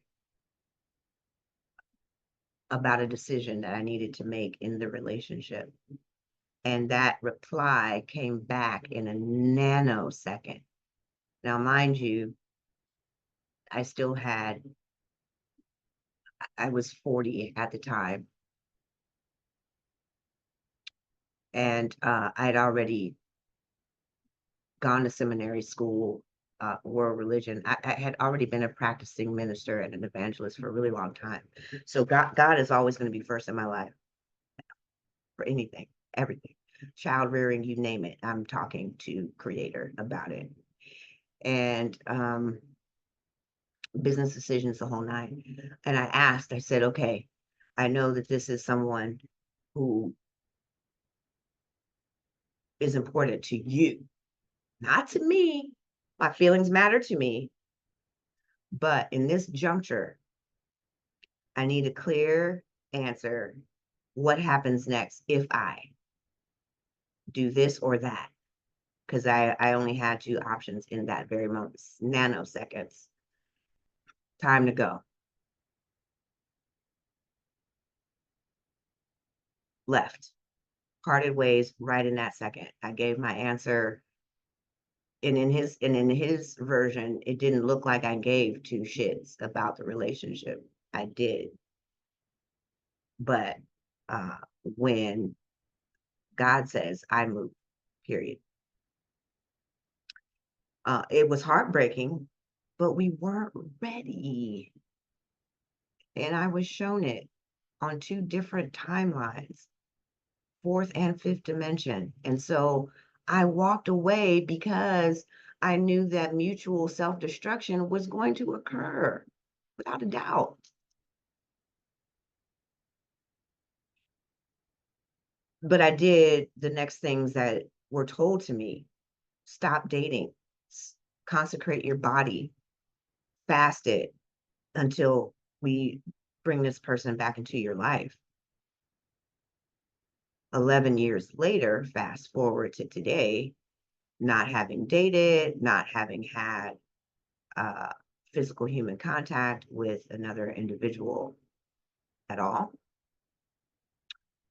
about a decision that I needed to make in the relationship. And that reply came back in a nanosecond. Now, mind you, I still had, I was 40 at the time. And I'd already gone to seminary school, world religion. I had already been a practicing minister and an evangelist for a really long time. So God is always going to be first in my life for anything, everything. Child rearing, you name it. I'm talking to Creator about it. And business decisions, the whole nine. And I said, okay, I know that this is someone who is important to you, not to me. My feelings matter to me. But in this juncture, I need a clear answer. What happens next if I do this or that? Because I only had two options in that very moment, nanoseconds. Time to go. Left. Parted ways right in that second. I gave my answer. And in his version, it didn't look like I gave two shits about the relationship. I did. But when God says I move, period. It was heartbreaking, but we weren't ready. And I was shown it on two different timelines, fourth and fifth dimension. And so I walked away because I knew that mutual self-destruction was going to occur without a doubt. But I did the next things that were told to me. Stop dating, consecrate your body, fast it until we bring this person back into your life. 11 years later, fast forward to today, not having dated, not having had physical human contact with another individual at all,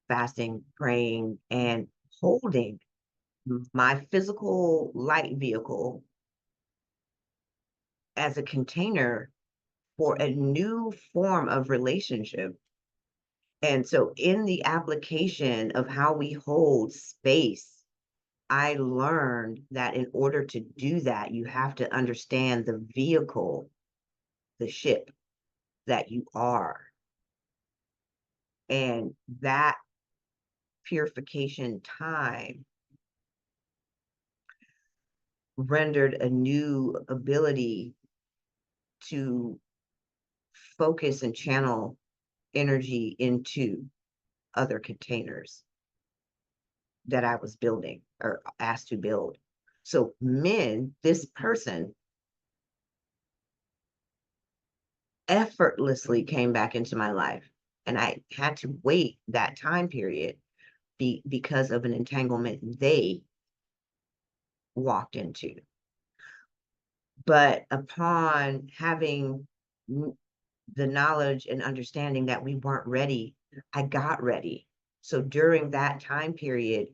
fasting, praying, and holding my physical light vehicle as a container for a new form of relationship. And so in the application of how we hold space, I learned that in order to do that, you have to understand the vehicle, the ship that you are. And that purification time rendered a new ability to focus and channel energy into other containers that I was building or asked to build. So men, this person effortlessly came back into my life. And I had to wait that time period because of an entanglement they walked into. But upon having the knowledge and understanding that we weren't ready, I got ready. So during that time period,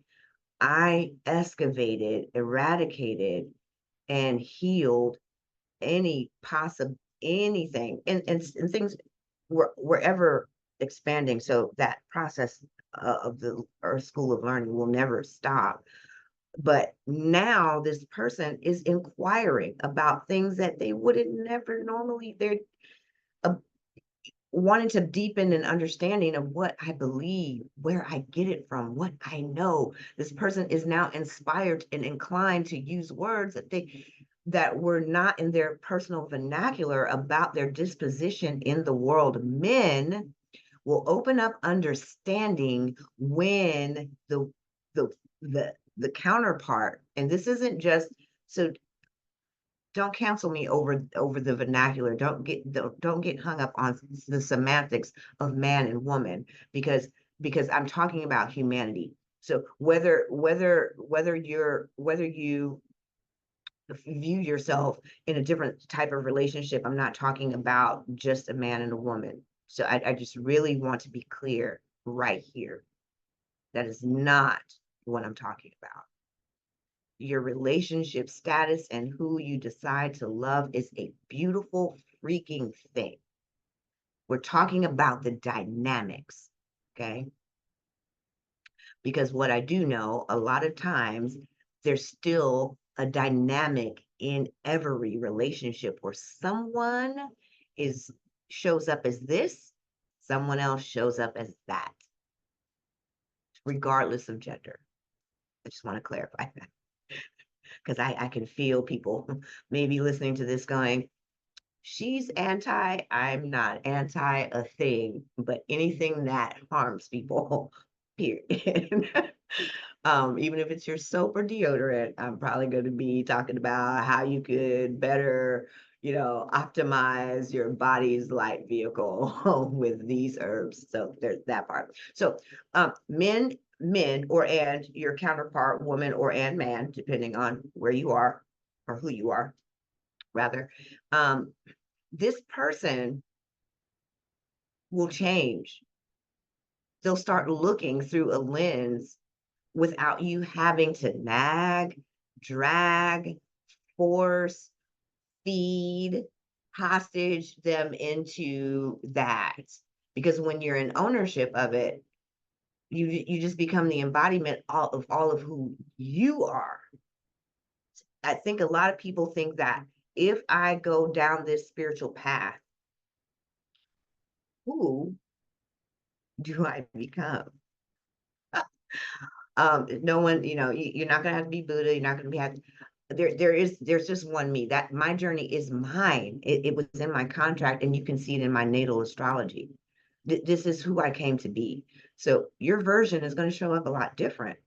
I excavated, eradicated, and healed any possible anything, and things were ever expanding. So that process of the Earth School of Learning will never stop. But now this person is inquiring about things that they would have never normally. They're uh, wanting to deepen an understanding of what I believe, where I get it from, what I know. This person is now inspired and inclined to use words that were not in their personal vernacular about their disposition in the world. Men will open up understanding when the the counterpart, and this isn't just so don't cancel me over the vernacular. Don't get hung up on the semantics of man and woman, because I'm talking about humanity. So whether you view yourself in a different type of relationship, I'm not talking about just a man and a woman. So I just really want to be clear right here. That is not what I'm talking about. Your relationship status and who you decide to love is a beautiful freaking thing. We're talking about the dynamics, okay? Because what I do know, a lot of times there's still a dynamic in every relationship where someone shows up as this, someone else shows up as that, regardless of gender. I just want to clarify that, because I can feel people maybe listening to this going, she's anti, I'm not anti a thing, but anything that harms people, period. Even if it's your soap or deodorant, I'm probably going to be talking about how you could better, optimize your body's light vehicle with these herbs. So there's that part. So men and your counterpart, woman and man, depending on where you are or who you are, rather, this person will change. They'll start looking through a lens without you having to nag, drag, force, feed, hostage them into that. Because when you're in ownership of it, you just become the embodiment of all of who you are. I think a lot of people think that if I go down this spiritual path, who do I become? No one, you're not gonna have to be Buddha, you're not gonna be there's just one me. That my journey is mine. It was in my contract, and you can see it in my natal astrology. This is who I came to be. So your version is going to show up a lot different.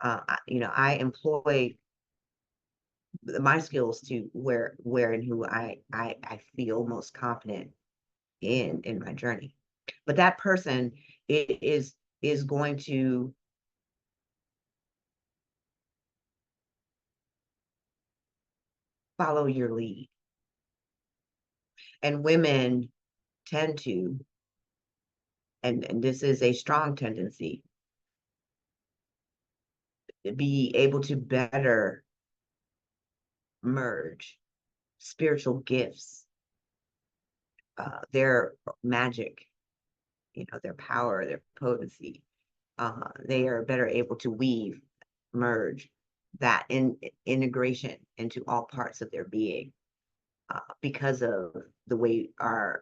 I employ my skills to where and who I feel most confident in my journey. But that person is going to follow your lead. And women tend to, and this is a strong tendency, be able to better merge spiritual gifts, their magic, their power, their potency. They are better able to weave, merge that in integration into all parts of their being, because of the way our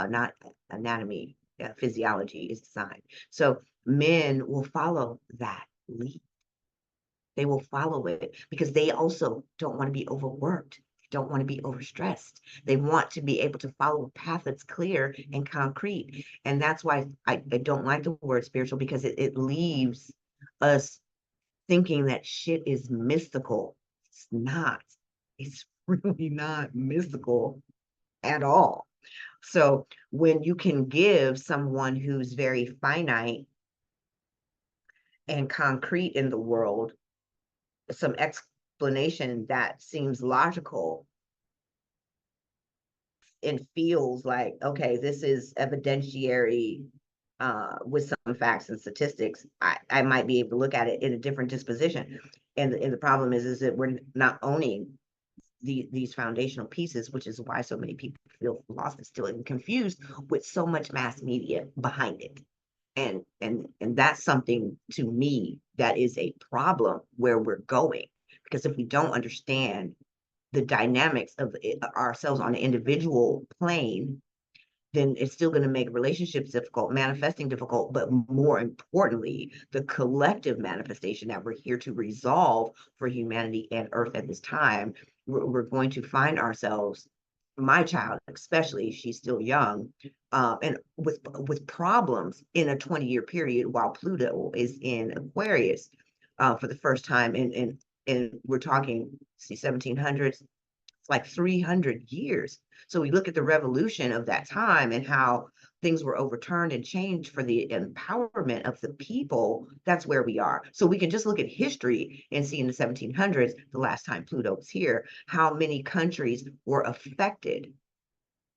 not anatomy, physiology is designed. So men will follow that lead. They will follow it because they also don't want to be overworked, don't want to be overstressed. They want to be able to follow a path that's clear and concrete. And that's why I don't like the word spiritual, because it leaves us thinking that shit is mystical. It's not. It's really not mystical at all. So when you can give someone who's very finite and concrete in the world some explanation that seems logical and feels like, okay, this is evidentiary, with some facts and statistics, I might be able to look at it in a different disposition. And the problem is that we're not owning these foundational pieces, which is why so many people feel lost and still and confused with so much mass media behind it. And that's something, to me, that is a problem where we're going. Because if we don't understand the dynamics of ourselves on an individual plane, then it's still going to make relationships difficult, manifesting difficult, but more importantly, the collective manifestation that we're here to resolve for humanity and Earth at this time, we're going to find ourselves, my child especially, she's still young, and with problems in a 20-year period while Pluto is in Aquarius, for the first time in we're talking, see, 1700s, like 300 years. So we look at the revolution of that time and how things were overturned and changed for the empowerment of the people. That's where we are. So we can just look at history and see in the 1700s, the last time Pluto was here, how many countries were affected.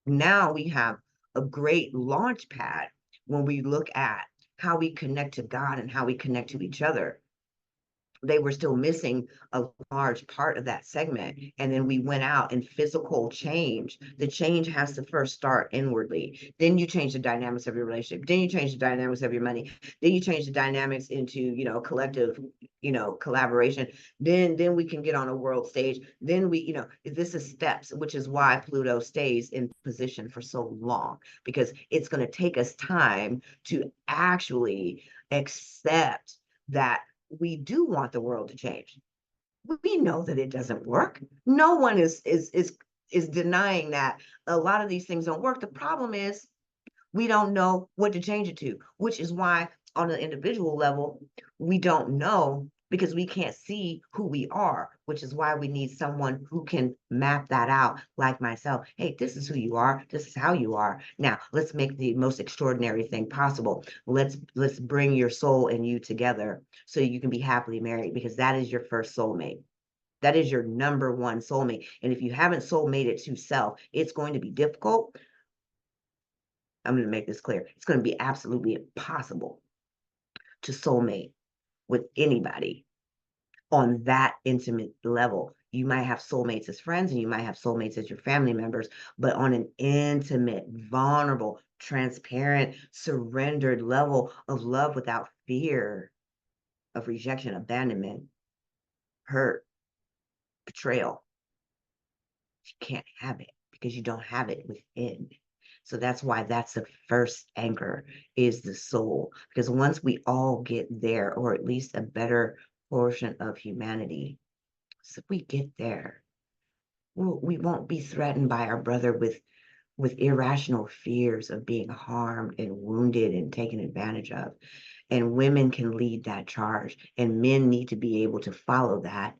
Now we have a great launch pad when we look at how we connect to God and how we connect to each other. They were still missing a large part of that segment. And then we went out in physical change. The change has to first start inwardly. Then you change the dynamics of your relationship. Then you change the dynamics of your money. Then you change the dynamics into, collective, collaboration. Then we can get on a world stage. Then this is steps, which is why Pluto stays in position for so long, because it's going to take us time to actually accept that we do want the world to change. We know that it doesn't work. No one is denying that a lot of these things don't work. The problem is we don't know what to change it to, which is why on an individual level, we don't know, because we can't see who we are, which is why we need someone who can map that out, like myself. Hey, this is who you are. This is how you are. Now, let's make the most extraordinary thing possible. Let's bring your soul and you together so you can be happily married, because that is your first soulmate. That is your number one soulmate. And if you haven't soulmated to self, it's going to be difficult. I'm going to make this clear. It's going to be absolutely impossible to soulmate with anybody on that intimate level. You might have soulmates as friends and you might have soulmates as your family members, but on an intimate, vulnerable, transparent, surrendered level of love without fear of rejection, abandonment, hurt, betrayal, you can't have it because you don't have it within. So that's why that's the first anchor, is the soul. Because once we all get there, or at least a better portion of humanity, so if we get there, we won't be threatened by our brother with irrational fears of being harmed and wounded and taken advantage of. And women can lead that charge, and men need to be able to follow that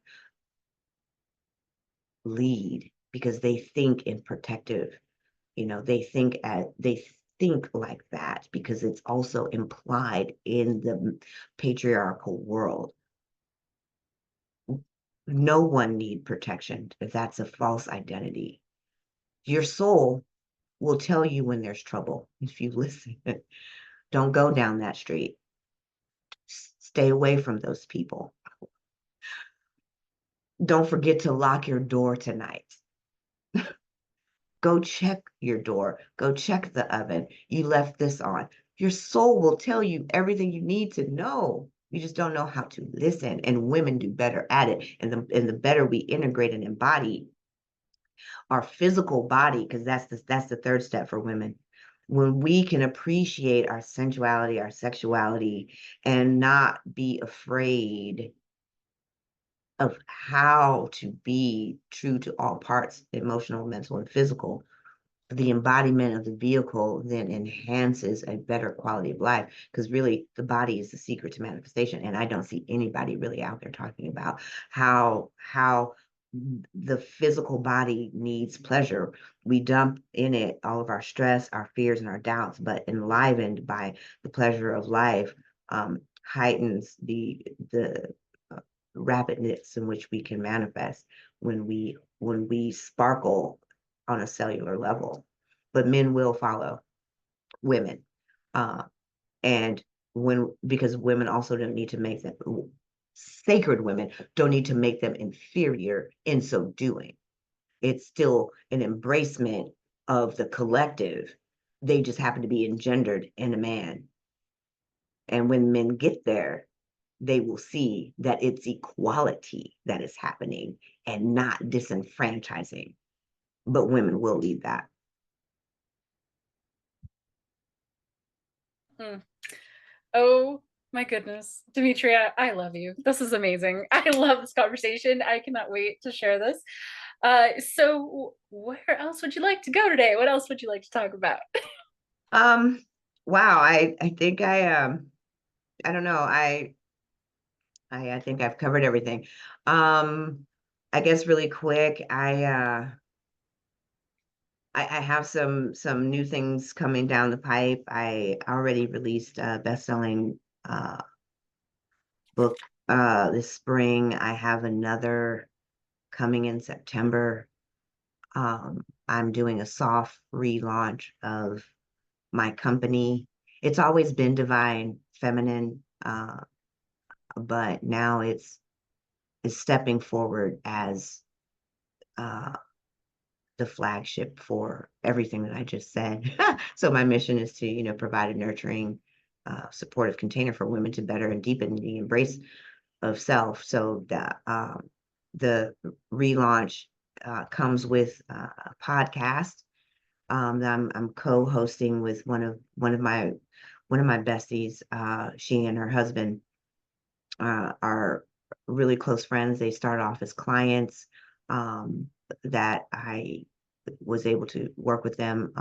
lead, because they think in protective, they think like that because it's also implied in the patriarchal world. No one need protection if that's a false identity. Your soul will tell you when there's trouble if you listen. Don't go down that street. Stay away from those people. don't forget to lock your door tonight. Go check your door. Go check the oven. You left this on. Your soul will tell you everything you need to know. You just don't know how to listen. And women do better at it. And the better we integrate and embody our physical body, because that's the third step for women. When we can appreciate our sensuality, our sexuality, and not be afraid of how to be true to all parts, emotional, mental, and physical, the embodiment of the vehicle then enhances a better quality of life, because really the body is the secret to manifestation. And I don't see anybody really out there talking about how the physical body needs pleasure. We dump in it all of our stress, our fears, and our doubts, but enlivened by the pleasure of life, heightens the rapidness in which we can manifest when we sparkle on a cellular level. But men will follow women, uh, and because women also don't need to make them, sacred women don't need to make them inferior in so doing. It's still an embracement of the collective. They just happen to be engendered in a man. And when men get there, they will see that it's equality that is happening and not disenfranchising. But women will lead that. Mm. Oh my goodness. Demetria, I love you. This is amazing. I love this conversation. I cannot wait to share this. So where else would you like to go today? What else would you like to talk about? Um, wow, I think I don't know. I think I've covered everything. Um, I guess really quick, I have some new things coming down the pipe. I already released a best-selling book this spring. I have another coming in September. I'm doing a soft relaunch of my company. It's always been divine feminine, but now it's stepping forward as uh, the flagship for everything that I just said. So my mission is to, provide a nurturing, supportive container for women to better and deepen the embrace of self. So the relaunch comes with a podcast that I'm co-hosting with one of my besties. She and her husband are really close friends. They started off as clients that I was able to work with them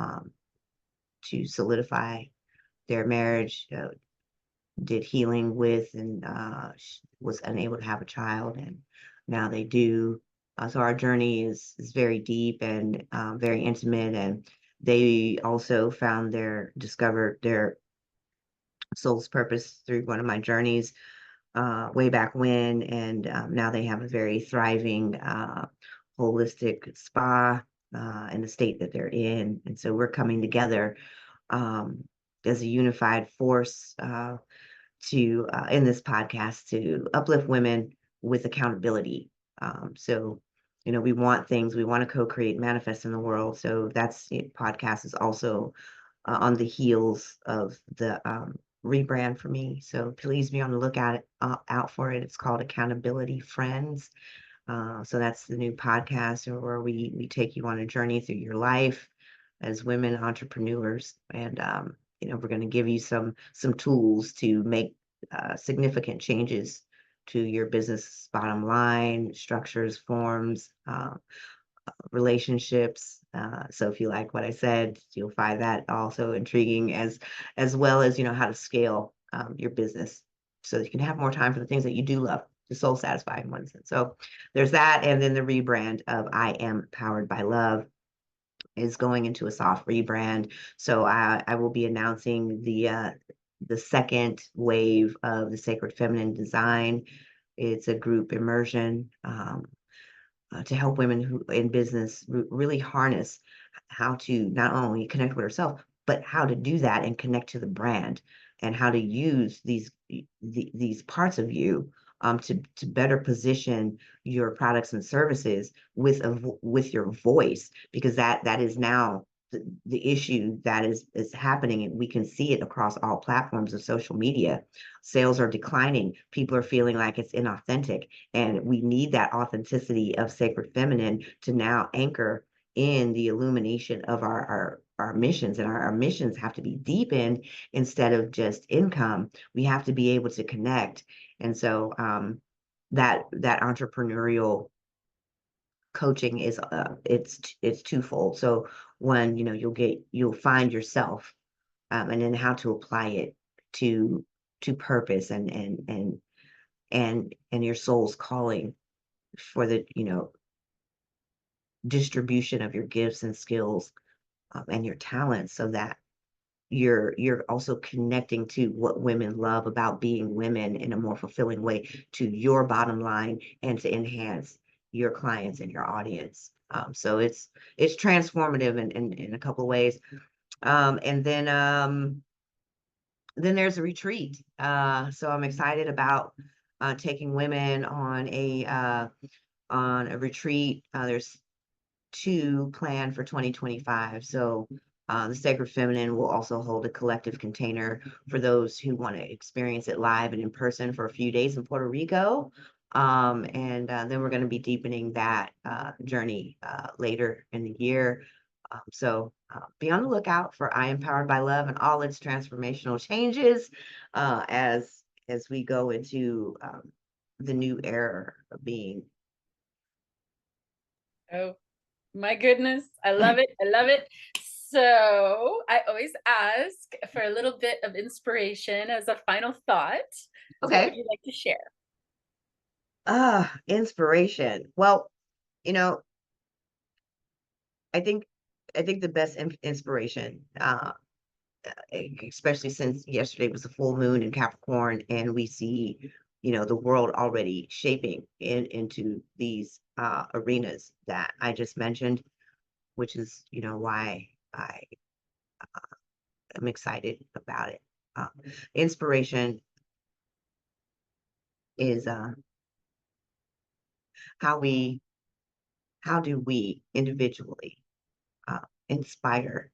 to solidify their marriage, did healing with, and was unable to have a child, and now they do. So our journey is very deep and very intimate, and they also discovered their soul's purpose through one of my journeys way back when, and now they have a very thriving holistic spa in the state that they're in. And so we're coming together um, as a unified force to in this podcast to uplift women with accountability. So, we want things, we want to co-create, manifest in the world. So podcast is also on the heels of the rebrand for me. So please be on the lookout out for it. It's called Accountability Friends. So that's the new podcast where we take you on a journey through your life as women entrepreneurs, and we're going to give you some tools to make significant changes to your business bottom line, structures, forms, relationships. So if you like what I said, you'll find that also intriguing, as well as how to scale your business so that you can have more time for the things that you do love, the soul satisfying ones. And so there's that, and then the rebrand of I Am Powered by Love is going into a soft rebrand. So I will be announcing the second wave of the Sacred Feminine Design. It's a group immersion to help women who in business really harness how to not only connect with herself, but how to do that and connect to the brand, and how to use these parts of you to better position your products and services with with your voice, because that is now the issue that is happening, and we can see it across all platforms of social media. Sales are declining. People are feeling like it's inauthentic, and we need that authenticity of sacred feminine to now anchor in the illumination of our missions. And our missions have to be deepened instead of just income. We have to be able to connect. And so that entrepreneurial coaching is it's twofold. So one, you'll find yourself, and then how to apply it to purpose and your soul's calling for the distribution of your gifts and skills, and your talents, so that you're also connecting to what women love about being women in a more fulfilling way to your bottom line, and to enhance your clients and your audience. So it's transformative in a couple of ways. And then there's a retreat. So I'm excited about taking women on a retreat. There's two planned for 2025. So the Sacred Feminine will also hold a collective container for those who want to experience it live and in person for a few days in Puerto Rico. And then we're going to be deepening that journey later in the year. So be on the lookout for I Empowered by Love and all its transformational changes as we go into the new era of being. Oh my goodness, I love it. I love it. So I always ask for a little bit of inspiration as a final thought. So what would Okay. you like to share? Inspiration. Well, you know, I think the best inspiration, especially since yesterday was a full moon in Capricorn, and we see, the world already shaping into these arenas that I just mentioned, which is, why I am excited about it. Inspiration is how do we individually inspire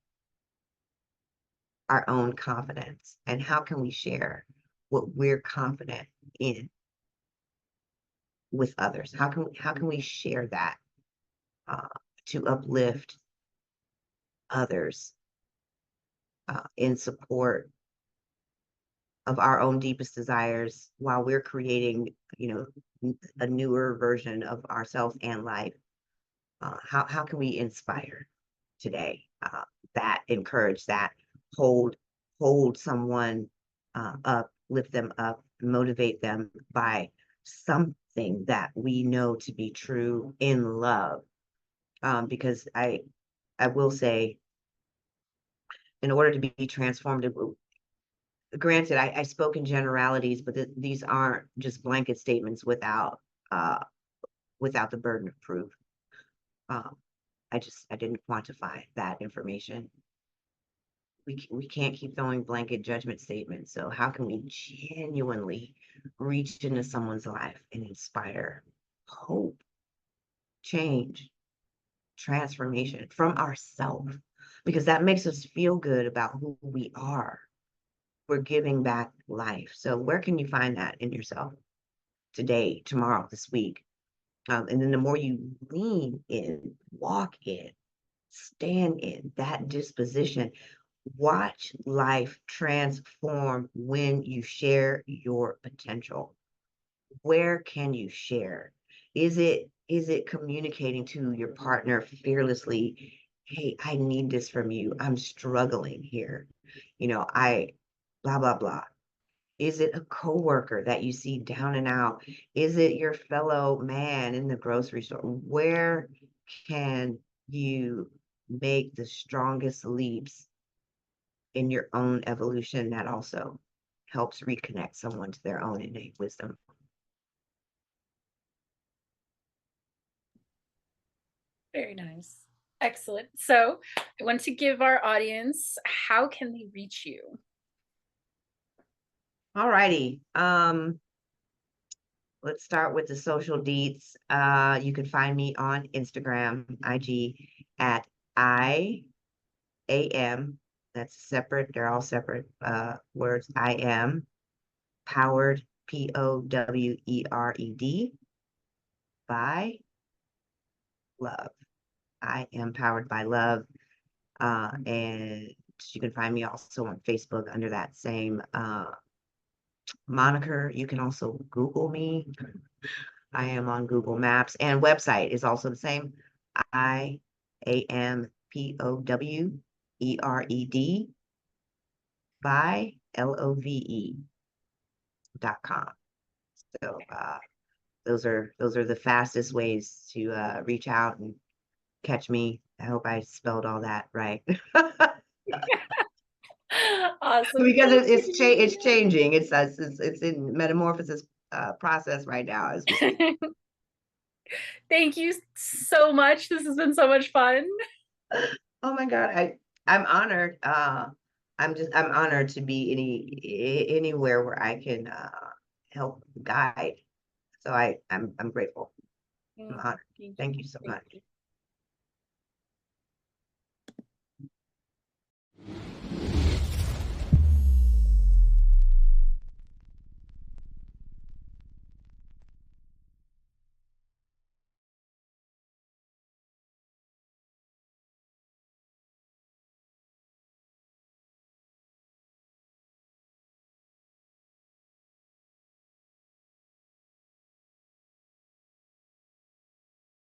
our own confidence, and how can we share what we're confident in with others? How can we share that to uplift others in support of our own deepest desires, while we're creating, a newer version of ourselves and life? How can we inspire today, that encourage that, hold someone up, lift them up, motivate them by something that we know to be true in love? Because I will say, in order to be transformative, granted, I spoke in generalities, but these aren't just blanket statements uh, without the burden of proof. Um, I didn't quantify that information. We can't keep throwing blanket judgment statements. So how can we genuinely reach into someone's life and inspire hope, change, transformation from ourselves? Because that makes us feel good about who we are. We're giving back life. So where can you find that in yourself today, tomorrow, this week? And then the more you lean in, walk in, stand in that disposition, watch life transform when you share your potential. Where can you share? Is it communicating to your partner fearlessly? Hey, I need this from you. I'm struggling here. I blah blah blah. Is it a coworker that you see down and out? Is it your fellow man in the grocery store? Where can you make the strongest leaps in your own evolution that also helps reconnect someone to their own innate wisdom? Very nice. Excellent. So I want to give our audience, how can they reach you? All righty. let's start with the social deets. You can find me on Instagram, IG at I am. That's separate. They're all separate words. I am powered, POWERED, by love. I am powered by love. And you can find me also on Facebook under that same moniker. You can also Google me. I am on Google Maps, and website is also the same. IAMPOWERED by LOVE.com. So those are the fastest ways to reach out and catch me. I hope I spelled all that right. Awesome. Because it's changing. It's in metamorphosis process right now as we speak. Thank you so much. This has been so much fun. Oh my God, I'm honored. I'm honored to be anywhere where I can help guide. So I'm grateful. I'm honored. Thank you so much.